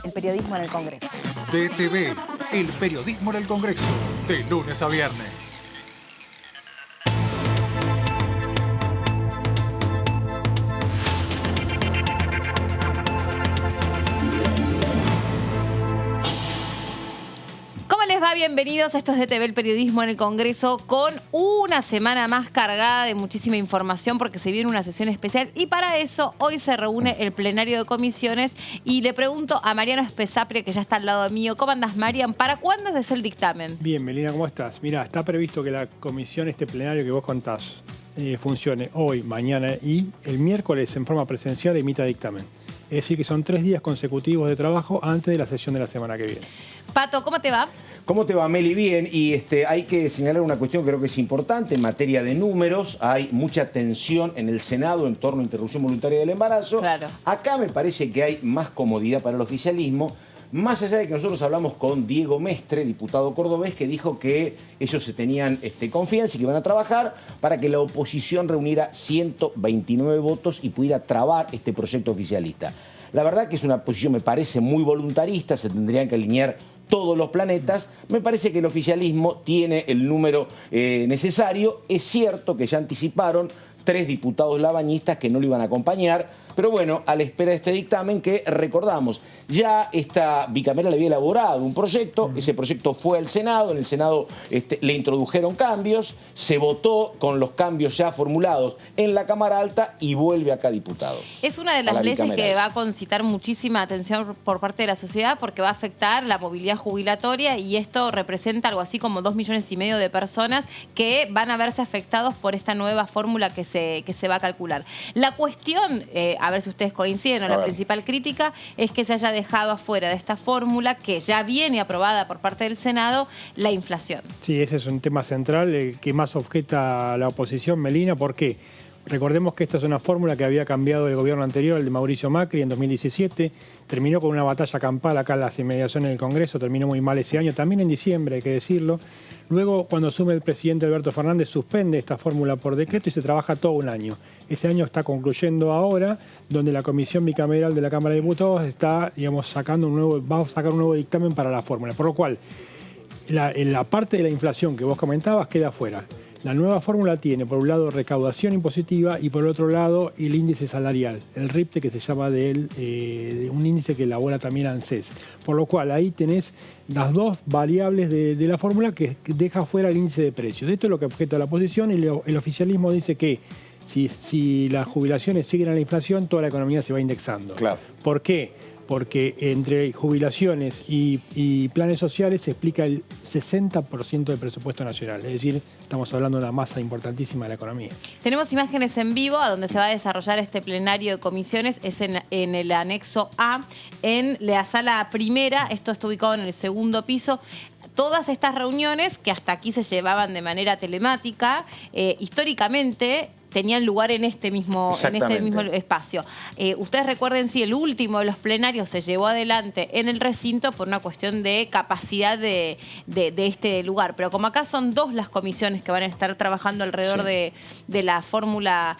El periodismo en el Congreso. DTV, el periodismo en el Congreso, de lunes a viernes. ¿Cómo les va? Bienvenidos a estos DTV, el periodismo en el Congreso, con una semana más cargada de muchísima información porque se viene una sesión especial y para eso hoy se reúne el plenario de comisiones y le pregunto a Mariano Espesapria, que ya está al lado mío. ¿Cómo andás, Marian? ¿Para cuándo es el dictamen? Bien, Melina, ¿cómo estás? Mirá, está previsto que la comisión, este plenario que vos contás, funcione hoy, mañana y el miércoles en forma presencial emita dictamen. Es decir, que son 3 días consecutivos de trabajo antes de la sesión de la semana que viene. Pato, ¿cómo te va? ¿Cómo te va, Meli? Bien, y hay que señalar una cuestión que creo que es importante en materia de números. Hay mucha tensión en el Senado en torno a interrupción voluntaria del embarazo. Claro. Acá me parece que hay más comodidad para el oficialismo, más allá de que nosotros hablamos con Diego Mestre, diputado cordobés, que dijo que ellos se tenían confianza y que iban a trabajar para que la oposición reuniera 129 votos y pudiera trabar este proyecto oficialista. La verdad que es una posición, me parece, muy voluntarista, se tendrían que alinear todos los planetas. Me parece que el oficialismo tiene el número necesario. Es cierto que ya anticiparon 3 diputados labañistas que no lo iban a acompañar, pero bueno, a la espera de este dictamen que recordamos, ya esta bicameral había elaborado un proyecto, ese proyecto fue al Senado, en el Senado le introdujeron cambios, se votó con los cambios ya formulados en la Cámara Alta y vuelve acá a diputados. Es una de las leyes que va a concitar muchísima atención por parte de la sociedad porque va a afectar la movilidad jubilatoria y esto representa algo así como 2,5 millones de personas que van a verse afectados por esta nueva fórmula que se va a calcular. La cuestión, a ver si ustedes coinciden, la principal crítica es que se haya dejado afuera de esta fórmula que ya viene aprobada por parte del Senado, la inflación. Sí, ese es un tema central que más objeta a la oposición, Melina. ¿Por qué? Recordemos que esta es una fórmula que había cambiado el gobierno anterior, el de Mauricio Macri, en 2017. Terminó con una batalla campal acá en las inmediaciones del Congreso, terminó muy mal ese año, también en diciembre, hay que decirlo. Luego, cuando asume el presidente Alberto Fernández, suspende esta fórmula por decreto y se trabaja todo un año. Ese año está concluyendo ahora, donde la Comisión Bicameral de la Cámara de Diputados está, digamos, va a sacar un nuevo dictamen para la fórmula. Por lo cual, la parte de la inflación que vos comentabas queda fuera. La nueva fórmula tiene, por un lado, recaudación impositiva y por otro lado, el índice salarial, el RIPTE, que se llama de un índice que elabora también ANSES. Por lo cual, ahí tenés las dos variables de la fórmula que deja fuera el índice de precios. Esto es lo que objeta la oposición y el oficialismo dice que si las jubilaciones siguen a la inflación, toda la economía se va indexando. Claro. ¿Por qué? Porque entre jubilaciones y planes sociales se explica el 60% del presupuesto nacional. Es decir, estamos hablando de una masa importantísima de la economía. Tenemos imágenes en vivo a donde se va a desarrollar este plenario de comisiones. Es en el anexo A, en la sala primera. Esto está ubicado en el segundo piso. Todas estas reuniones, que hasta aquí se llevaban de manera telemática, históricamente tenían lugar en este mismo espacio. Ustedes recuerden, si el último de los plenarios se llevó adelante en el recinto por una cuestión de capacidad de este lugar. Pero como acá son 2 las comisiones que van a estar trabajando alrededor de la fórmula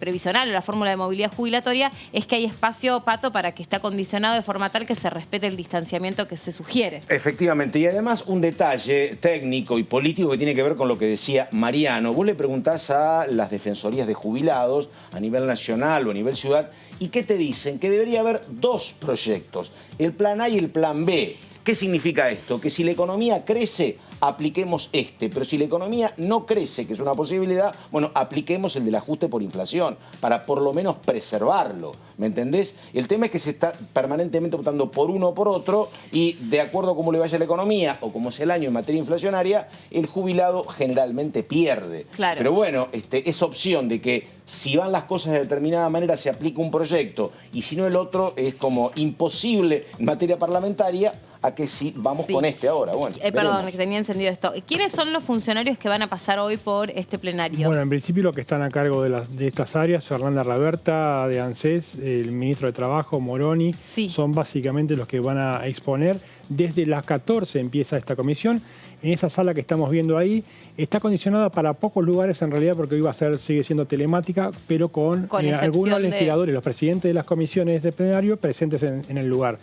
previsional o la fórmula de movilidad jubilatoria, es que hay espacio, Pato, para que esté acondicionado de forma tal que se respete el distanciamiento que se sugiere. Efectivamente, y además un detalle técnico y político que tiene que ver con lo que decía Mariano. Vos le preguntás a las defensorías de jubilados a nivel nacional o a nivel ciudad, ¿y qué te dicen? Que debería haber 2 proyectos, el plan A y el plan B. ¿Qué significa esto? Que si la economía crece, apliquemos pero si la economía no crece, que es una posibilidad, bueno, apliquemos el del ajuste por inflación, para por lo menos preservarlo, ¿me entendés? El tema es que se está permanentemente optando por uno o por otro, y de acuerdo a cómo le vaya la economía, o cómo sea el año en materia inflacionaria, el jubilado generalmente pierde. Claro. Pero bueno, esa opción de que si van las cosas de determinada manera se aplica un proyecto, y si no el otro, es como imposible en materia parlamentaria. a que sí, vamos Sí. con este ahora. Bueno, Perdón, veremos. que tenía encendido esto. ¿Quiénes son los funcionarios que van a pasar hoy por este plenario? Bueno, en principio los que están a cargo de estas áreas, Fernanda Raberta de ANSES, el ministro de Trabajo, Moroni, Sí. son básicamente los que van a exponer. Desde las 14 empieza esta comisión. En esa sala que estamos viendo ahí, está condicionada para pocos lugares en realidad, porque hoy sigue siendo telemática, pero con excepción algunos de- legisladores, los presidentes de las comisiones de plenario presentes en el lugar.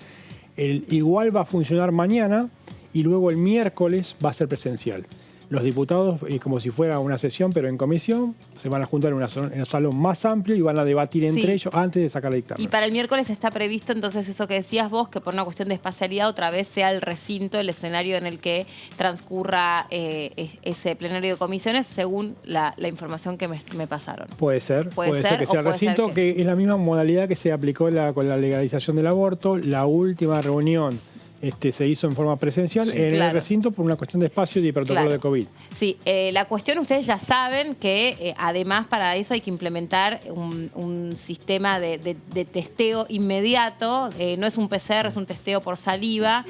Igual va a funcionar mañana y luego el miércoles va a ser presencial. Los diputados, como si fuera una sesión, pero en comisión, se van a juntar en un salón más amplio y van a debatir Sí. entre ellos antes de sacar el dictamen. Y para el miércoles está previsto entonces eso que decías vos, que por una cuestión de espacialidad otra vez sea el recinto, el escenario en el que transcurra ese plenario de comisiones, según la información que me pasaron. Puede ser Puede que ser, sea o el puede ser recinto, que es la misma modalidad que se aplicó con la legalización del aborto. La última reunión se hizo en forma presencial Sí, en claro. el recinto por una cuestión de espacio y de protocolo Claro. de COVID. Sí, la cuestión, ustedes ya saben que además para eso hay que implementar un sistema de testeo inmediato, no es un PCR, es un testeo por saliva,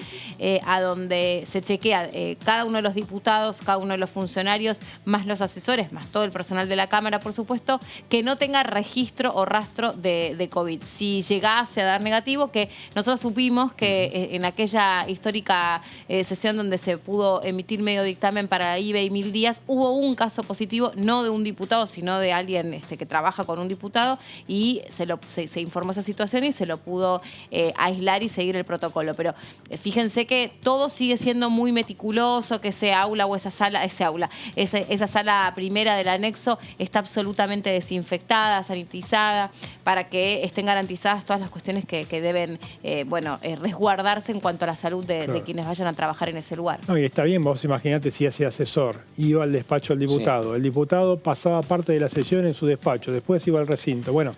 a donde se chequea cada uno de los diputados, cada uno de los funcionarios, más los asesores, más todo el personal de la Cámara, por supuesto, que no tenga registro o rastro de COVID. Si llegase a dar negativo, que nosotros supimos que en aquella histórica sesión donde se pudo emitir medio dictamen para IBE y 1000 días, hubo un caso positivo, no de un diputado, sino de alguien que trabaja con un diputado, y se informó esa situación y se lo pudo aislar y seguir el protocolo. Pero fíjense que todo sigue siendo muy meticuloso, que ese aula o esa sala primera del anexo está absolutamente desinfectada, sanitizada, para que estén garantizadas todas las cuestiones que deben resguardarse en cuanto a la salud de quienes vayan a trabajar en ese lugar. No, y está bien, vos imaginate si ese asesor iba al despacho del diputado. Sí. El diputado pasaba parte de la sesión en su despacho, después iba al recinto. Bueno,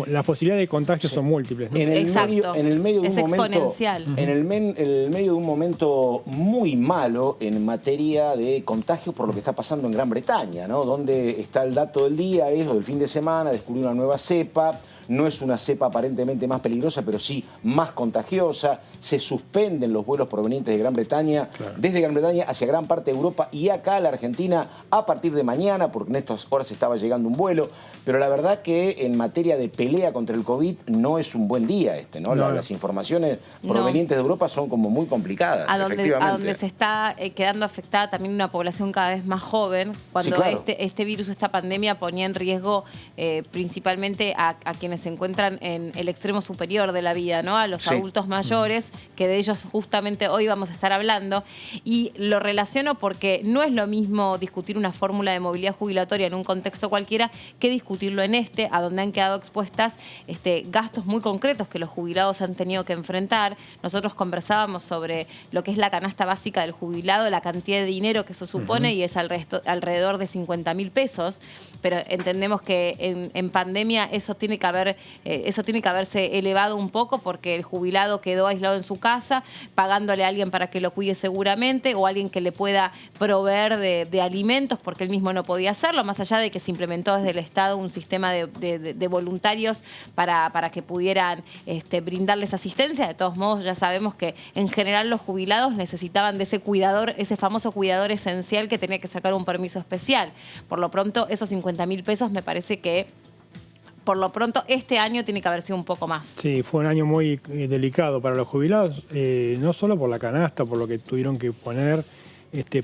las posibilidades de contagio son múltiples, ¿no? Exacto. En el medio de es un momento, exponencial. En el medio de un momento muy malo en materia de contagio por lo que está pasando en Gran Bretaña, ¿no? Donde está el dato del día, o del fin de semana, descubrió una nueva cepa. No es una cepa aparentemente más peligrosa, pero sí más contagiosa. Se suspenden los vuelos provenientes de Gran Bretaña, desde Gran Bretaña hacia gran parte de Europa y acá a la Argentina a partir de mañana, porque en estas horas estaba llegando un vuelo. Pero la verdad que en materia de pelea contra el COVID no es un buen día ¿no? Las informaciones provenientes de Europa son como muy complicadas, efectivamente. A donde se está quedando afectada también una población cada vez más joven, cuando Sí, claro. este virus, esta pandemia ponía en riesgo principalmente a quienes se encuentran en el extremo superior de la vida, ¿no? A los adultos mayores, que de ellos justamente hoy vamos a estar hablando. Y lo relaciono porque no es lo mismo discutir una fórmula de movilidad jubilatoria en un contexto cualquiera que discutirlo en a donde han quedado expuestas gastos muy concretos que los jubilados han tenido que enfrentar. Nosotros conversábamos sobre lo que es la canasta básica del jubilado, la cantidad de dinero que eso supone, y es alrededor de 50.000 pesos, pero entendemos que en pandemia eso tiene que haberse elevado un poco, porque el jubilado quedó aislado en su casa, pagándole a alguien para que lo cuide seguramente, o alguien que le pueda proveer de alimentos, porque él mismo no podía hacerlo, más allá de que se implementó desde el Estado un sistema de voluntarios para que pudieran brindarles asistencia. De todos modos, ya sabemos que en general los jubilados necesitaban de ese cuidador, ese famoso cuidador esencial que tenía que sacar un permiso especial. Por lo pronto, esos 50.000 pesos me parece que por lo pronto este año tiene que haber sido un poco más. Sí, fue un año muy delicado para los jubilados, no solo por la canasta, por lo que tuvieron que poner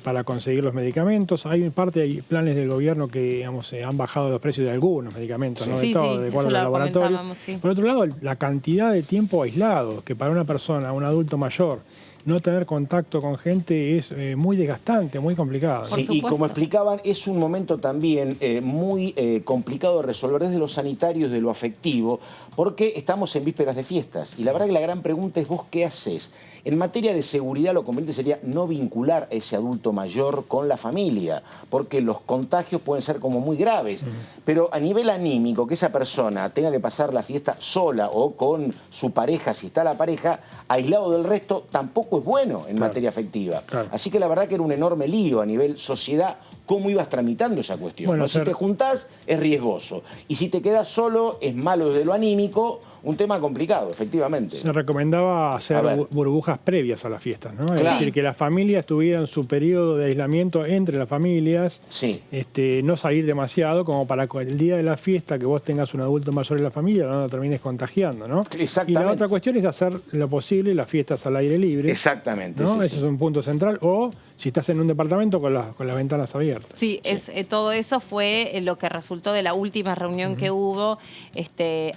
para conseguir los medicamentos. Hay planes del gobierno que, digamos, han bajado los precios de algunos medicamentos, no de todo, de acuerdo al laboratorio. Sí. Por otro lado, la cantidad de tiempo aislado, que para una persona, un adulto mayor, no tener contacto con gente es muy desgastante, muy complicado. Sí, y como explicaban, es un momento también muy complicado de resolver desde lo sanitario, desde lo afectivo, porque estamos en vísperas de fiestas. Y la verdad que la gran pregunta es, ¿vos qué haces? En materia de seguridad, lo conveniente sería no vincular a ese adulto mayor con la familia, porque los contagios pueden ser como muy graves. Pero a nivel anímico, que esa persona tenga que pasar la fiesta sola o con su pareja, si está la pareja, aislado del resto, tampoco es bueno en materia afectiva. Así que la verdad que era un enorme lío a nivel sociedad. ¿Cómo ibas tramitando esa cuestión? Bueno, ¿no? Si te juntás, es riesgoso. Y si te quedas solo, es malo desde lo anímico, un tema complicado, efectivamente. Se recomendaba hacer burbujas previas a las fiestas, ¿no? Claro. Es decir, que las familias tuvieran su periodo de aislamiento entre las familias, Sí. No salir demasiado como para que el día de la fiesta que vos tengas un adulto mayor en la familia no lo termines contagiando, ¿no? Exactamente. Y la otra cuestión es hacer lo posible las fiestas al aire libre. Exactamente. ¿no? Sí, Ese es un punto central. O si estás en un departamento con las ventanas abiertas. Sí, todo eso fue lo que resultó de la última reunión que hubo,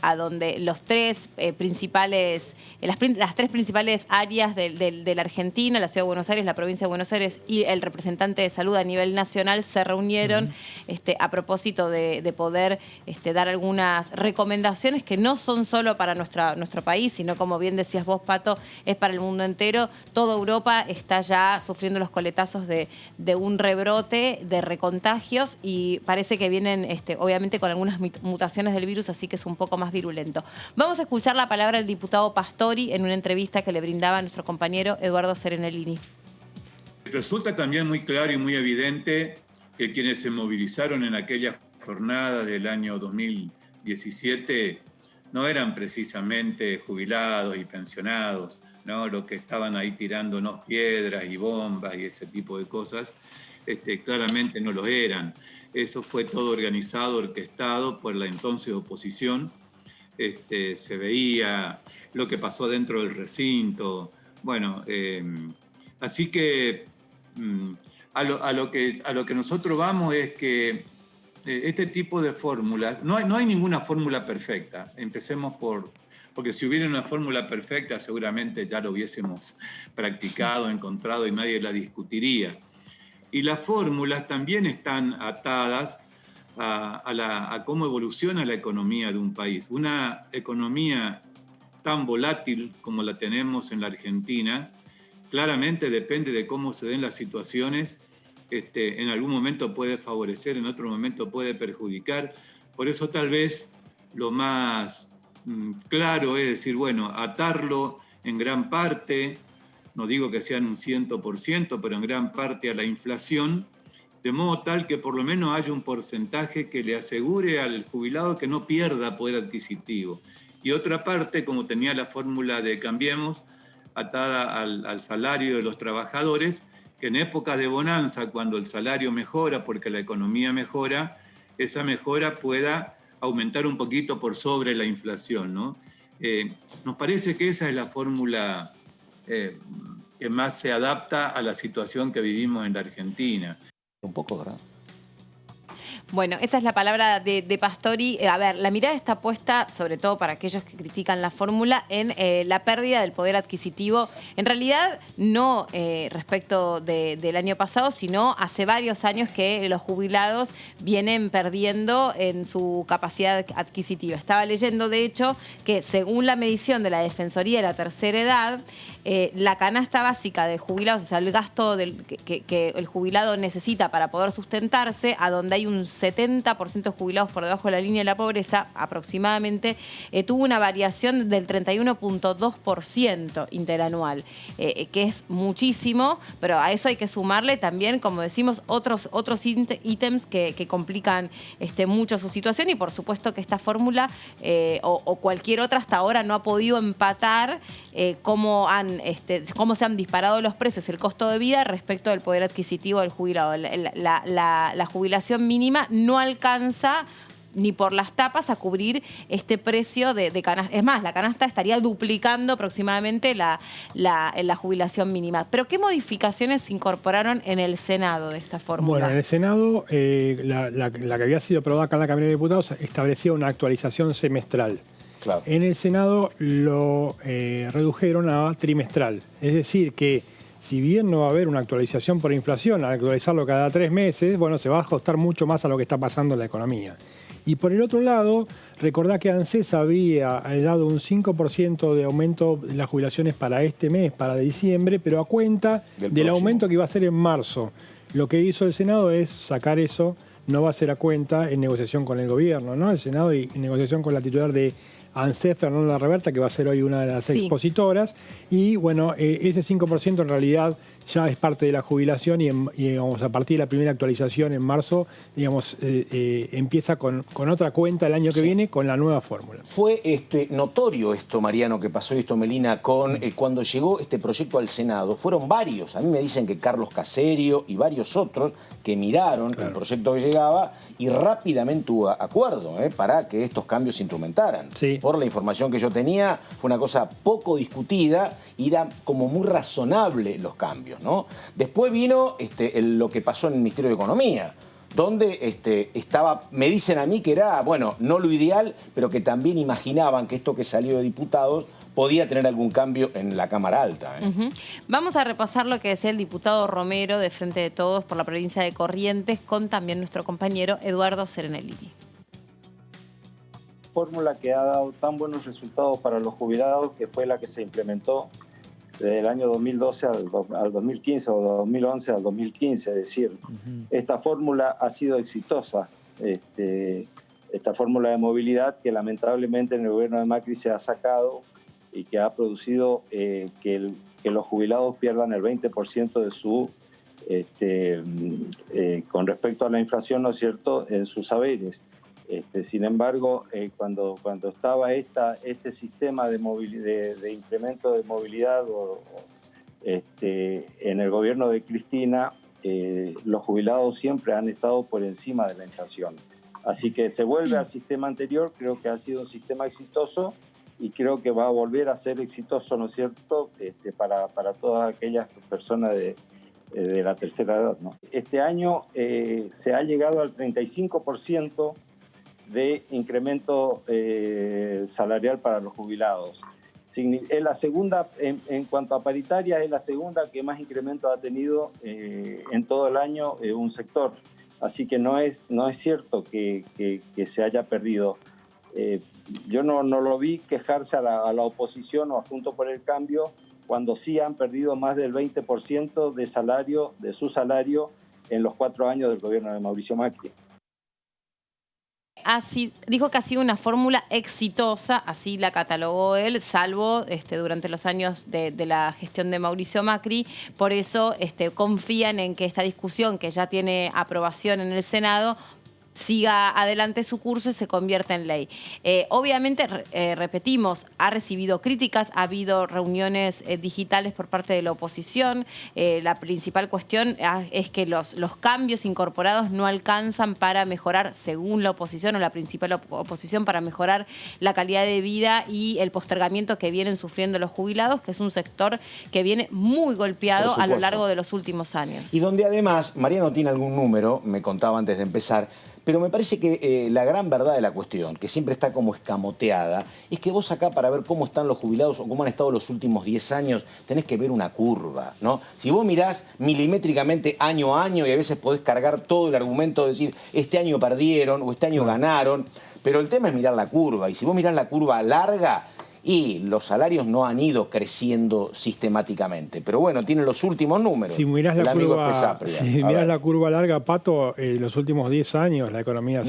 a donde los tres principales, las tres principales áreas de la Argentina, la Ciudad de Buenos Aires, la Provincia de Buenos Aires y el representante de salud a nivel nacional se reunieron a propósito de poder dar algunas recomendaciones que no son solo para nuestro país, sino, como bien decías vos, Pato, es para el mundo entero. Toda Europa está ya sufriendo los coletazos de un rebrote, de recontagios, y parece que vienen obviamente con algunas mutaciones del virus, así que es un poco más virulento. Vamos a escuchar la palabra del diputado Pastori en una entrevista que le brindaba a nuestro compañero Eduardo Serenellini. Resulta también muy claro y muy evidente que quienes se movilizaron en aquella jornada del año 2017 no eran precisamente jubilados y pensionados, ¿no? Los que estaban ahí tirándonos piedras y bombas y ese tipo de cosas, claramente no lo eran. Eso fue todo organizado, orquestado por la entonces oposición. Se veía lo que pasó dentro del recinto. Bueno, así que a lo que nosotros vamos es que este tipo de fórmulas, no hay ninguna fórmula perfecta. Empecemos porque si hubiera una fórmula perfecta seguramente ya lo hubiésemos practicado, encontrado y nadie la discutiría. Y las fórmulas también están atadas a cómo evoluciona la economía de un país. Una economía tan volátil como la tenemos en la Argentina, claramente depende de cómo se den las situaciones. En algún momento puede favorecer, en otro momento puede perjudicar. Por eso tal vez lo más claro es decir, bueno, atarlo en gran parte, no digo que sean un 100%, pero en gran parte a la inflación, de modo tal que por lo menos haya un porcentaje que le asegure al jubilado que no pierda poder adquisitivo. Y otra parte, como tenía la fórmula de Cambiemos, atada al salario de los trabajadores, que en épocas de bonanza, cuando el salario mejora porque la economía mejora, esa mejora pueda aumentar un poquito por sobre la inflación, ¿no? Nos parece que esa es la fórmula que más se adapta a la situación que vivimos en la Argentina. Un poco, ¿verdad? Bueno, esa es la palabra de Pastori. A ver, la mirada está puesta, sobre todo para aquellos que critican la fórmula, en la pérdida del poder adquisitivo. En realidad, no respecto del año pasado, sino hace varios años que los jubilados vienen perdiendo en su capacidad adquisitiva. Estaba leyendo, de hecho, que según la medición de la Defensoría de la Tercera Edad, la canasta básica de jubilados, o sea, el gasto que el jubilado necesita para poder sustentarse, a donde hay un 70% de jubilados por debajo de la línea de la pobreza, aproximadamente, tuvo una variación del 31,2% interanual, que es muchísimo, pero a eso hay que sumarle también, como decimos, otros ítems que complican mucho su situación, y por supuesto que esta fórmula o cualquier otra hasta ahora no ha podido empatar cómo se han disparado los precios, el costo de vida respecto del poder adquisitivo del jubilado. La jubilación mínima no alcanza ni por las tapas a cubrir este precio de canasta. Es más, la canasta estaría duplicando aproximadamente la jubilación mínima. ¿Pero qué modificaciones se incorporaron en el Senado de esta fórmula? Bueno, en el Senado, la que había sido aprobada acá en la Cámara de Diputados establecía una actualización semestral. Claro. En el Senado lo redujeron a trimestral. Es decir, que si bien no va a haber una actualización por inflación, al actualizarlo cada 3 meses, bueno, se va a ajustar mucho más a lo que está pasando en la economía. Y por el otro lado, recordá que ANSES había dado un 5% de aumento de las jubilaciones para este mes, para diciembre, pero a cuenta del aumento que iba a ser en marzo. Lo que hizo el Senado es sacar eso, no va a ser a cuenta en negociación con el gobierno, ¿no? El Senado y en negociación con la titular de ANSES, Fernanda Reberta, que va a ser hoy una de las expositoras. Y bueno, ese 5% en realidad ya es parte de la jubilación y digamos, a partir de la primera actualización en marzo, digamos, empieza con otra cuenta el año que viene con la nueva fórmula. Fue notorio esto, Mariano, que pasó esto, Melina, con cuando llegó este proyecto al Senado. Fueron varios. A mí me dicen que Carlos Caserio y varios otros que miraron el proyecto que llegaba y rápidamente hubo acuerdo para que estos cambios se implementaran. Sí. Por la información que yo tenía, fue una cosa poco discutida y era como muy razonable los cambios, ¿no? Después vino lo que pasó en el Ministerio de Economía, donde me dicen a mí que era, bueno, no lo ideal, pero que también imaginaban que esto que salió de diputados podía tener algún cambio en la Cámara Alta. Vamos a repasar lo que decía el diputado Romero de Frente de Todos por la provincia de Corrientes con también nuestro compañero Eduardo Serenelli. Fórmula que ha dado tan buenos resultados para los jubilados, que fue la que se implementó desde el año 2012 al 2015 o 2011 al 2015, es decir, esta fórmula ha sido exitosa, esta fórmula de movilidad que lamentablemente en el gobierno de Macri se ha sacado y que ha producido que los jubilados pierdan el 20% de su, con respecto a la inflación, ¿no es cierto?, en sus saberes. Sin embargo, cuando estaba este sistema de incremento de movilidad en el gobierno de Cristina, los jubilados siempre han estado por encima de la inflación. Así que se vuelve al sistema anterior, creo que ha sido un sistema exitoso y creo que va a volver a ser exitoso, ¿no es cierto?, para todas aquellas personas de la tercera edad, ¿no? Este año se ha llegado al 35% de incremento salarial para los jubilados. Es la segunda, en cuanto a paritaria, es la segunda que más incremento ha tenido en todo el año un sector. Así que no es cierto que se haya perdido. Yo no lo vi quejarse a la oposición o a Juntos por el Cambio cuando sí han perdido más del 20% de su salario en los 4 años del gobierno de Mauricio Macri. Dijo que ha sido una fórmula exitosa, así la catalogó él, salvo durante los años de la gestión de Mauricio Macri. Por eso confían en que esta discusión, que ya tiene aprobación en el Senado, siga adelante su curso y se convierta en ley. Obviamente, repetimos, ha recibido críticas, ha habido reuniones digitales por parte de la oposición. La principal cuestión es que los cambios incorporados no alcanzan para mejorar, según la oposición o la principal oposición, para mejorar la calidad de vida y el postergamiento que vienen sufriendo los jubilados, que es un sector que viene muy golpeado a lo largo de los últimos años. Y donde además, Mariano tiene algún número, me contaba antes de empezar, pero me parece que la gran verdad de la cuestión, que siempre está como escamoteada, es que vos acá para ver cómo están los jubilados o cómo han estado los últimos 10 años, tenés que ver una curva, ¿no? Si vos mirás milimétricamente año a año y a veces podés cargar todo el argumento de decir este año perdieron o este año ganaron, pero el tema es mirar la curva. Y si vos mirás la curva larga, y los salarios no han ido creciendo sistemáticamente. Pero bueno, tienen los últimos números. Si mirás la curva larga, Pato, los últimos 10 años la economía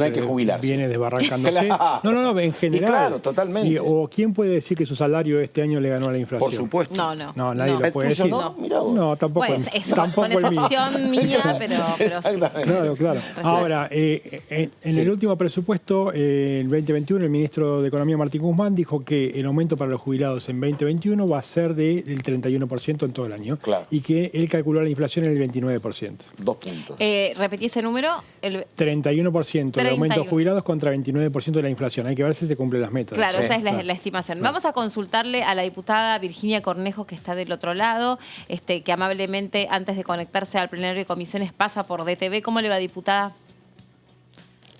viene desbarrancándose. Claro. No, en general. Y claro, totalmente. ¿O quién puede decir que su salario este año le ganó a la inflación? Por supuesto. No, nadie lo puede decir. No, tampoco. Pues tampoco con excepción mía, pero sí. Claro. Ahora, en el último presupuesto, el 2021, el ministro de Economía, Martín Guzmán, dijo que el aumento para los jubilados en 2021 va a ser del 31% en todo el año. Claro. Y que él calculó la inflación en el 29%. 2 puntos. ¿Repetí ese número? 31% de aumento de jubilados contra 29% de la inflación. Hay que ver si se cumplen las metas. Claro, esa es la estimación. Vamos a consultarle a la diputada Virginia Cornejo, que está del otro lado, que amablemente, antes de conectarse al plenario de comisiones, pasa por DTV. ¿Cómo le va, diputada?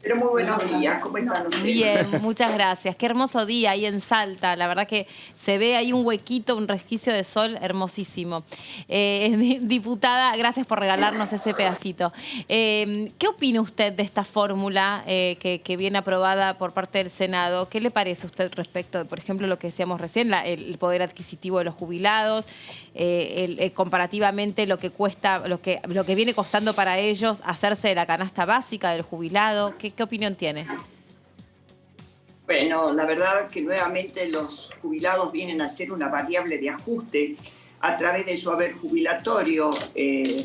Pero muy buenos días, ¿cómo están ustedes? Bien, muchas gracias. Qué hermoso día ahí en Salta. La verdad que se ve ahí un huequito, un resquicio de sol hermosísimo. Diputada, gracias por regalarnos ese pedacito. ¿Qué opina usted de esta fórmula que viene aprobada por parte del Senado? ¿Qué le parece a usted respecto de, por ejemplo, lo que decíamos recién, el poder adquisitivo de los jubilados, comparativamente lo que cuesta, lo que viene costando para ellos hacerse de la canasta básica del jubilado? ¿Qué opinión tiene? Bueno, la verdad que nuevamente los jubilados vienen a ser una variable de ajuste. A través de su haber jubilatorio,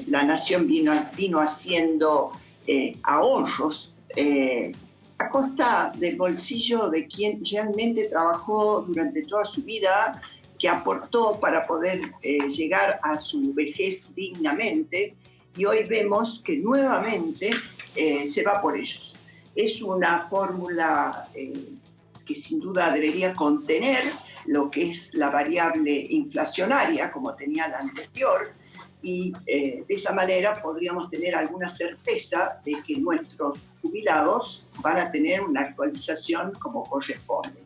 la nación vino haciendo ahorros a costa del bolsillo de quien realmente trabajó durante toda su vida, que aportó para poder llegar a su vejez dignamente, y hoy vemos que nuevamente se va por ellos. Es una fórmula que sin duda debería contener lo que es la variable inflacionaria, como tenía la anterior, y de esa manera podríamos tener alguna certeza de que nuestros jubilados van a tener una actualización como corresponde.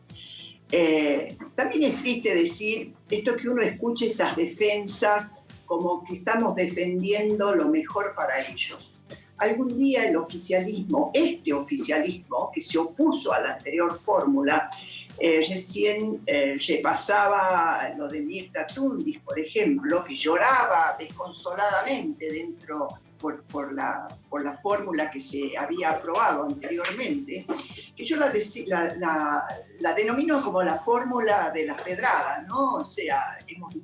También es triste decir esto, que uno escuche estas defensas como que estamos defendiendo lo mejor para ellos. Algún día el oficialismo, este oficialismo que se opuso a la anterior fórmula, recién repasaba lo de Mirta Tundis, por ejemplo, que lloraba desconsoladamente por la fórmula que se había aprobado anteriormente, que yo la denomino como la fórmula de las pedradas, ¿no? O sea, nos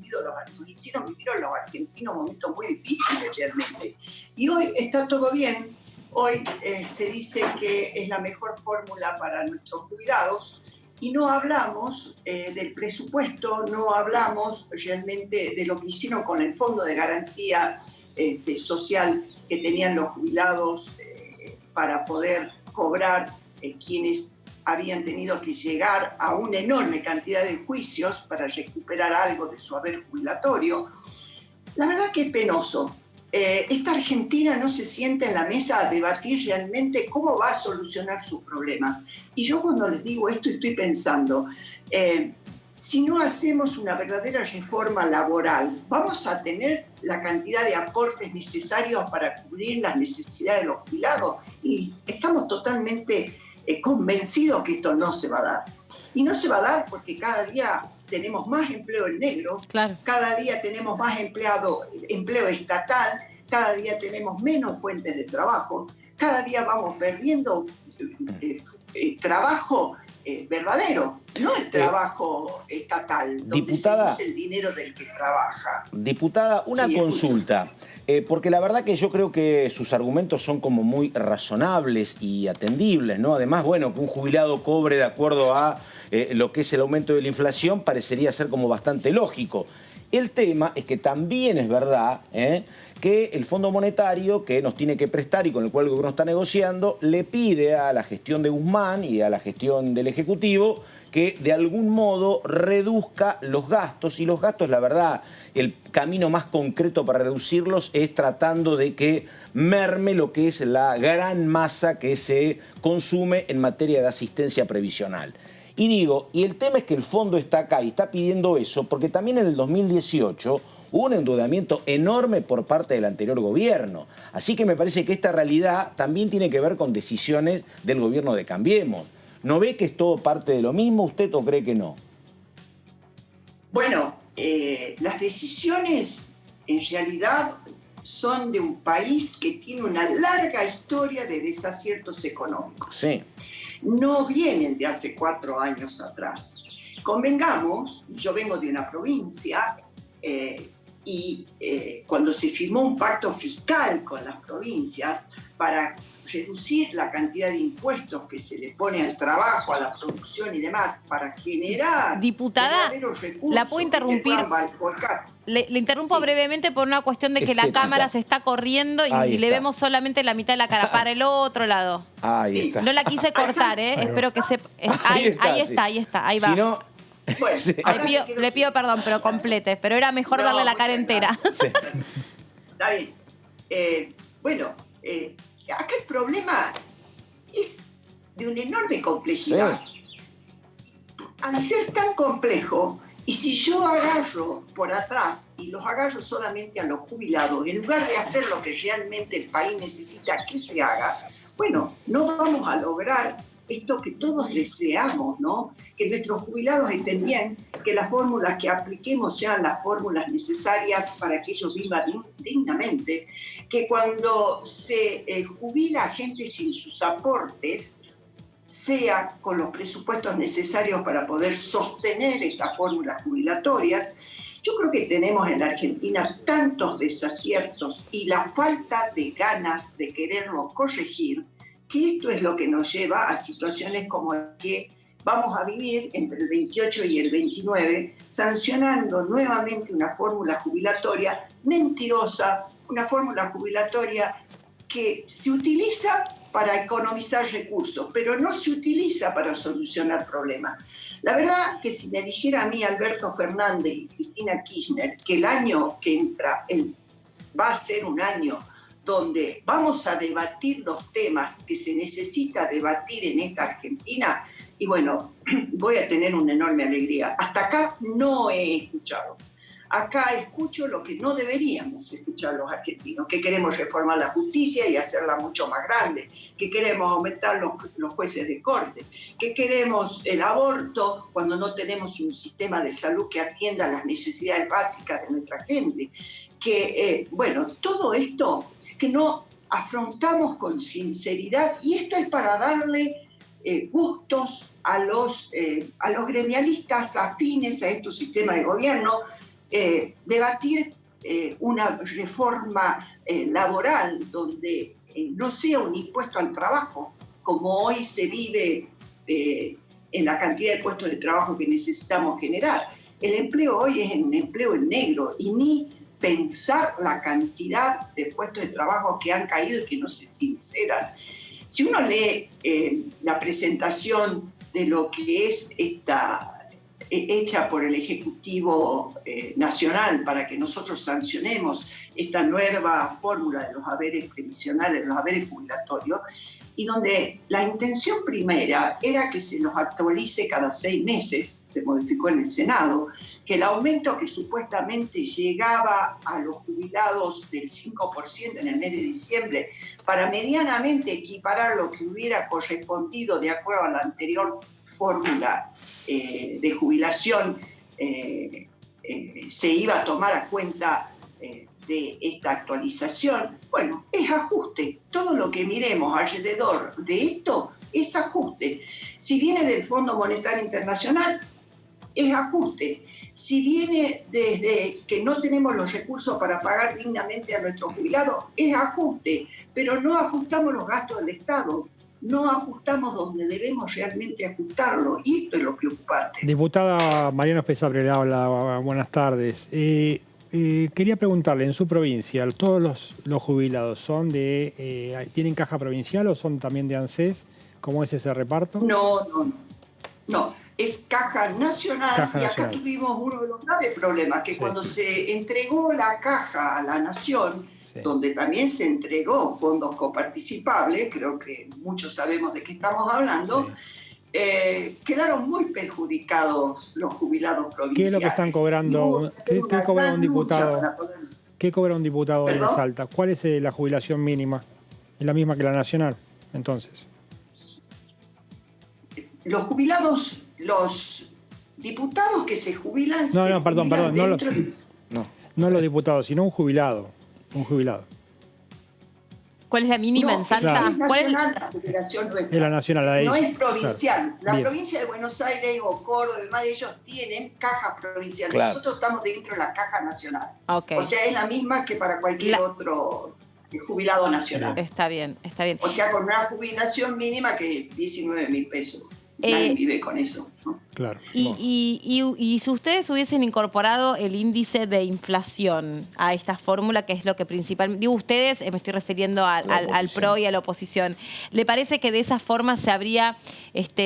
hicieron vivir los argentinos momentos muy difíciles realmente. Y hoy está todo bien. Hoy se dice que es la mejor fórmula para nuestros jubilados, y no hablamos del presupuesto, no hablamos realmente de lo que hicieron con el Fondo de Garantía Social que tenían los jubilados para poder cobrar quienes habían tenido que llegar a una enorme cantidad de juicios para recuperar algo de su haber jubilatorio. La verdad que es penoso. Esta Argentina no se sienta en la mesa a debatir realmente cómo va a solucionar sus problemas. Y yo cuando les digo esto estoy pensando, si no hacemos una verdadera reforma laboral, ¿vamos a tener la cantidad de aportes necesarios para cubrir las necesidades de los jubilados? Y estamos totalmente convencidos que esto no se va a dar. Y no se va a dar porque cada día tenemos más empleo en negro, claro. Cada día tenemos más empleo estatal, cada día tenemos menos fuentes de trabajo, cada día vamos perdiendo trabajo verdadero, no el trabajo estatal, donde diputada, se usa el dinero del que trabaja. Diputada, una consulta, porque la verdad que yo creo que sus argumentos son como muy razonables y atendibles, ¿no? Además, bueno, que un jubilado cobre de acuerdo a lo que es el aumento de la inflación parecería ser como bastante lógico. El tema es que también es verdad que el Fondo Monetario, que nos tiene que prestar y con el cual el gobierno está negociando, le pide a la gestión de Guzmán y a la gestión del Ejecutivo que de algún modo reduzca los gastos. Y los gastos, la verdad, el camino más concreto para reducirlos es tratando de que merme lo que es la gran masa que se consume en materia de asistencia previsional. Y digo, y el tema es que el fondo está acá y está pidiendo eso porque también en el 2018 hubo un endeudamiento enorme por parte del anterior gobierno. Así que me parece que esta realidad también tiene que ver con decisiones del gobierno de Cambiemos. ¿No ve que es todo parte de lo mismo usted o cree que no? Bueno, las decisiones en realidad son de un país que tiene una larga historia de desaciertos económicos. Sí. No vienen de hace 4 años atrás. Convengamos, yo vengo de una provincia y cuando se firmó un pacto fiscal con las provincias para reducir la cantidad de impuestos que se le pone al trabajo, a la producción y demás, para generar... Diputada, ¿la puedo interrumpir? Le interrumpo brevemente por una cuestión de que la cámara se está corriendo y le vemos solamente la mitad de la cara. Para el otro lado. Ahí está. No la quise cortar, Espero que se... Ahí está, ahí va. Si no... Bueno, sí. Le pido perdón, pero complete. Pero era mejor darle la cara entera. Sí. Está bien. Acá el problema es de una enorme complejidad. Sí. Al ser tan complejo, y si yo agarro por atrás y los agarro solamente a los jubilados, en lugar de hacer lo que realmente el país necesita que se haga, bueno, no vamos a lograr esto que todos deseamos, ¿no? Que nuestros jubilados entendían que las fórmulas que apliquemos sean las fórmulas necesarias para que ellos vivan dignamente, que cuando se jubila gente sin sus aportes, sea con los presupuestos necesarios para poder sostener estas fórmulas jubilatorias. Yo creo que tenemos en la Argentina tantos desaciertos y la falta de ganas de quererlos corregir, que esto es lo que nos lleva a situaciones como la que vamos a vivir entre el 28 y el 29, sancionando nuevamente una fórmula jubilatoria mentirosa, una fórmula jubilatoria que se utiliza para economizar recursos, pero no se utiliza para solucionar problemas. La verdad que si me dijera a mí Alberto Fernández y Cristina Kirchner que el año que entra va a ser un año donde vamos a debatir los temas que se necesita debatir en esta Argentina, y bueno, voy a tener una enorme alegría. Hasta acá no he escuchado. Acá escucho lo que no deberíamos escuchar los argentinos, que queremos reformar la justicia y hacerla mucho más grande, que queremos aumentar los jueces de corte, que queremos el aborto cuando no tenemos un sistema de salud que atienda las necesidades básicas de nuestra gente, que, bueno, todo esto que no afrontamos con sinceridad, y esto es para darle gustos a los gremialistas afines a estos sistemas de gobierno, debatir una reforma laboral donde no sea un impuesto al trabajo, como hoy se vive en la cantidad de puestos de trabajo que necesitamos generar. El empleo hoy es un empleo en negro, y ni pensar la cantidad de puestos de trabajo que han caído y que no se sinceran. Si uno lee la presentación de lo que es hecha por el Ejecutivo Nacional para que nosotros sancionemos esta nueva fórmula de los haberes previsionales, de los haberes jubilatorios, y donde la intención primera era que se los actualice cada 6 meses, se modificó en el Senado, que el aumento que supuestamente llegaba a los jubilados del 5% en el mes de diciembre, para medianamente equiparar lo que hubiera correspondido de acuerdo a la anterior fórmula de jubilación, se iba a tomar a cuenta de esta actualización. Bueno, es ajuste. Todo lo que miremos alrededor de esto es ajuste. Si viene del Fondo Monetario Internacional, es ajuste. Si viene desde que no tenemos los recursos para pagar dignamente a nuestros jubilados, es ajuste. Pero no ajustamos los gastos del Estado. No ajustamos donde debemos realmente ajustarlo, y esto es lo preocupante. Diputada Mariana Fesabre le habla, buenas tardes. Quería preguntarle, en su provincia, ¿todos los jubilados son tienen caja provincial o son también de ANSES? ¿Cómo es ese reparto? No, es caja nacional. Caja y acá nacional. Tuvimos uno de los graves problemas, que cuando se entregó la caja a la Nación, donde también se entregó fondos coparticipables, creo que muchos sabemos de qué estamos hablando, quedaron muy perjudicados los jubilados provinciales. ¿Qué es lo que están cobrando? ¿Qué cobra un diputado? ¿Qué cobra un diputado en Salta? ¿Cuál es la jubilación mínima? ¿Es la misma que la nacional, entonces? Los jubilados, los diputados que se jubilan... Perdón. No los diputados, sino un jubilado. ¿Cuál es la mínima en Salta? Claro. Es nacional la jubilación nuestra. Es la nacional, la de no ella. es provincial. Claro. La Bien. provincia de Buenos Aires o Córdoba, además de ellos tienen cajas provinciales. Claro. Nosotros estamos dentro de la caja nacional. Okay. O sea, es la misma que para cualquier otro jubilado nacional. Está bien. O sea, con una jubilación mínima que 19.000 pesos. Nadie vive con eso, ¿no? Claro. Y si ustedes hubiesen incorporado el índice de inflación a esta fórmula, que es lo que principalmente... Digo ustedes, me estoy refiriendo al PRO y a la oposición. ¿Le parece que de esa forma se habría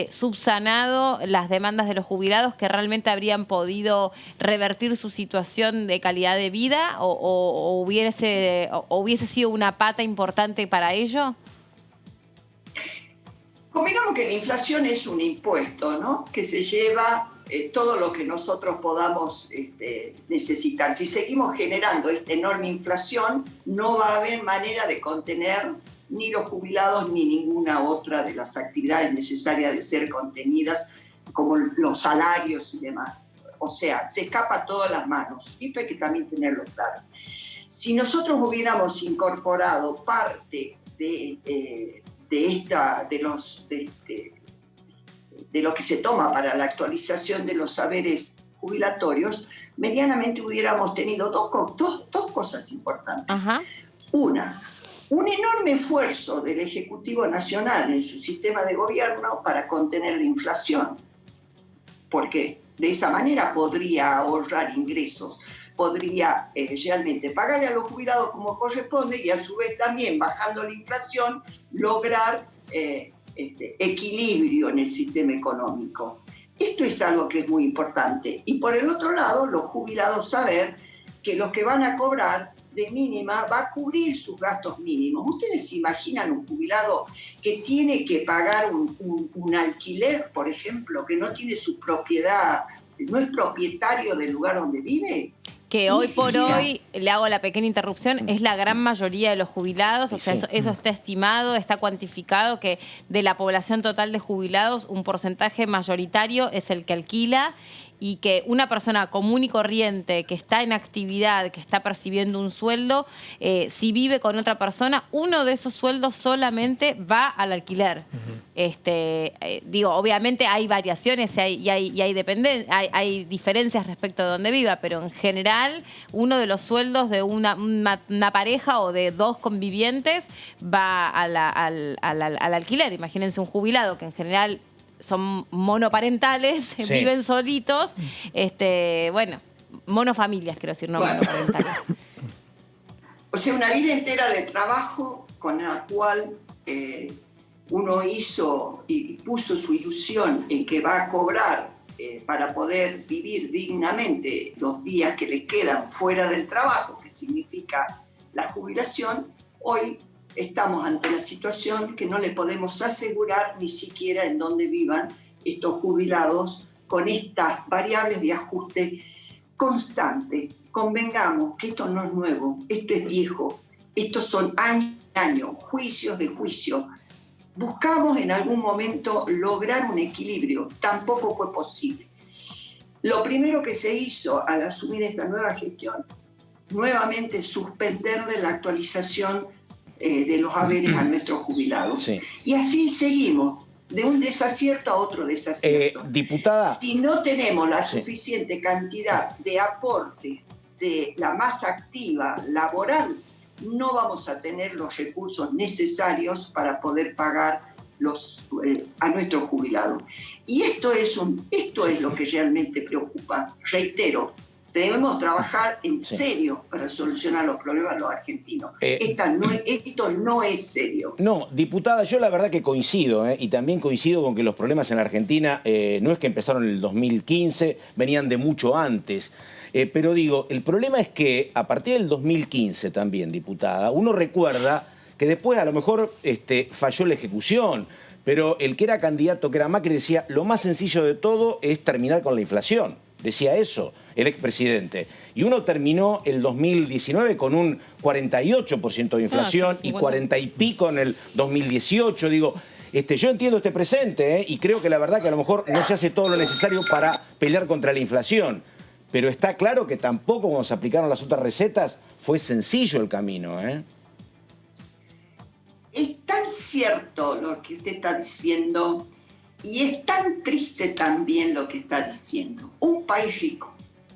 subsanado las demandas de los jubilados, que realmente habrían podido revertir su situación de calidad de vida, o hubiese sido una pata importante para ello? Convengamos que la inflación es un impuesto, ¿no? Que se lleva todo lo que nosotros podamos necesitar. Si seguimos generando esta enorme inflación, no va a haber manera de contener ni los jubilados ni ninguna otra de las actividades necesarias de ser contenidas, como los salarios y demás. O sea, se escapa todas las manos. Y esto hay que también tenerlo claro. Si nosotros hubiéramos incorporado parte de de lo que se toma para la actualización de los saberes jubilatorios, medianamente hubiéramos tenido dos cosas importantes. Ajá. Una, un enorme esfuerzo del Ejecutivo Nacional en su sistema de gobierno para contener la inflación, porque de esa manera podría ahorrar ingresos, podría realmente pagarle a los jubilados como corresponde y a su vez también, bajando la inflación, lograr equilibrio en el sistema económico. Esto es algo que es muy importante. Y por el otro lado, los jubilados saber que lo que van a cobrar de mínima va a cubrir sus gastos mínimos. ¿Ustedes se imaginan un jubilado que tiene que pagar un alquiler, por ejemplo, que no tiene su propiedad, no es propietario del lugar donde vive? Que hoy por hoy, le hago la pequeña interrupción, es la gran mayoría de los jubilados, o sea, eso está estimado, está cuantificado, que de la población total de jubilados, un porcentaje mayoritario es el que alquila, y que una persona común y corriente que está en actividad, que está percibiendo un sueldo, si vive con otra persona, uno de esos sueldos solamente va al alquiler. Digo, obviamente hay variaciones y hay diferencias respecto de donde viva, pero en general uno de los sueldos de una pareja o de dos convivientes va al alquiler. Imagínense un jubilado que en general son monoparentales, viven solitos, monofamilias, quiero decir, no monoparentales. O sea, una vida entera de trabajo con la cual uno hizo y puso su ilusión en que va a cobrar para poder vivir dignamente los días que le quedan fuera del trabajo, que significa la jubilación. Hoy estamos ante la situación que no le podemos asegurar ni siquiera en dónde vivan estos jubilados con estas variables de ajuste constante. Convengamos que esto no es nuevo, esto es viejo, estos son años y años, juicios de juicio. Buscamos en algún momento lograr un equilibrio, tampoco fue posible. Lo primero que se hizo al asumir esta nueva gestión, nuevamente suspenderle la actualización de los haberes a nuestros jubilados. Sí. Y así seguimos, de un desacierto a otro desacierto. Diputada. Si no tenemos la suficiente cantidad de aportes de la masa activa laboral, no vamos a tener los recursos necesarios para poder pagar a nuestros jubilados. Y esto es lo que realmente preocupa. Reitero, debemos trabajar en serio para solucionar los problemas de los argentinos. Esto no es serio. No, diputada, yo la verdad que coincido, y también coincido con que los problemas en la Argentina no es que empezaron en el 2015, venían de mucho antes. Pero digo, el problema es que a partir del 2015 también, diputada, uno recuerda que después a lo mejor falló la ejecución, pero el que era candidato, que era Macri, decía, lo más sencillo de todo es terminar con la inflación. Decía eso el expresidente. Y uno terminó el 2019 con un 48% de inflación y 40 y pico en el 2018. Digo, yo entiendo este presente y creo que la verdad que a lo mejor no se hace todo lo necesario para pelear contra la inflación. Pero está claro que tampoco cuando se aplicaron las otras recetas fue sencillo el camino. Es tan cierto lo que usted está diciendo. Y es tan triste también lo que está diciendo. Un país rico,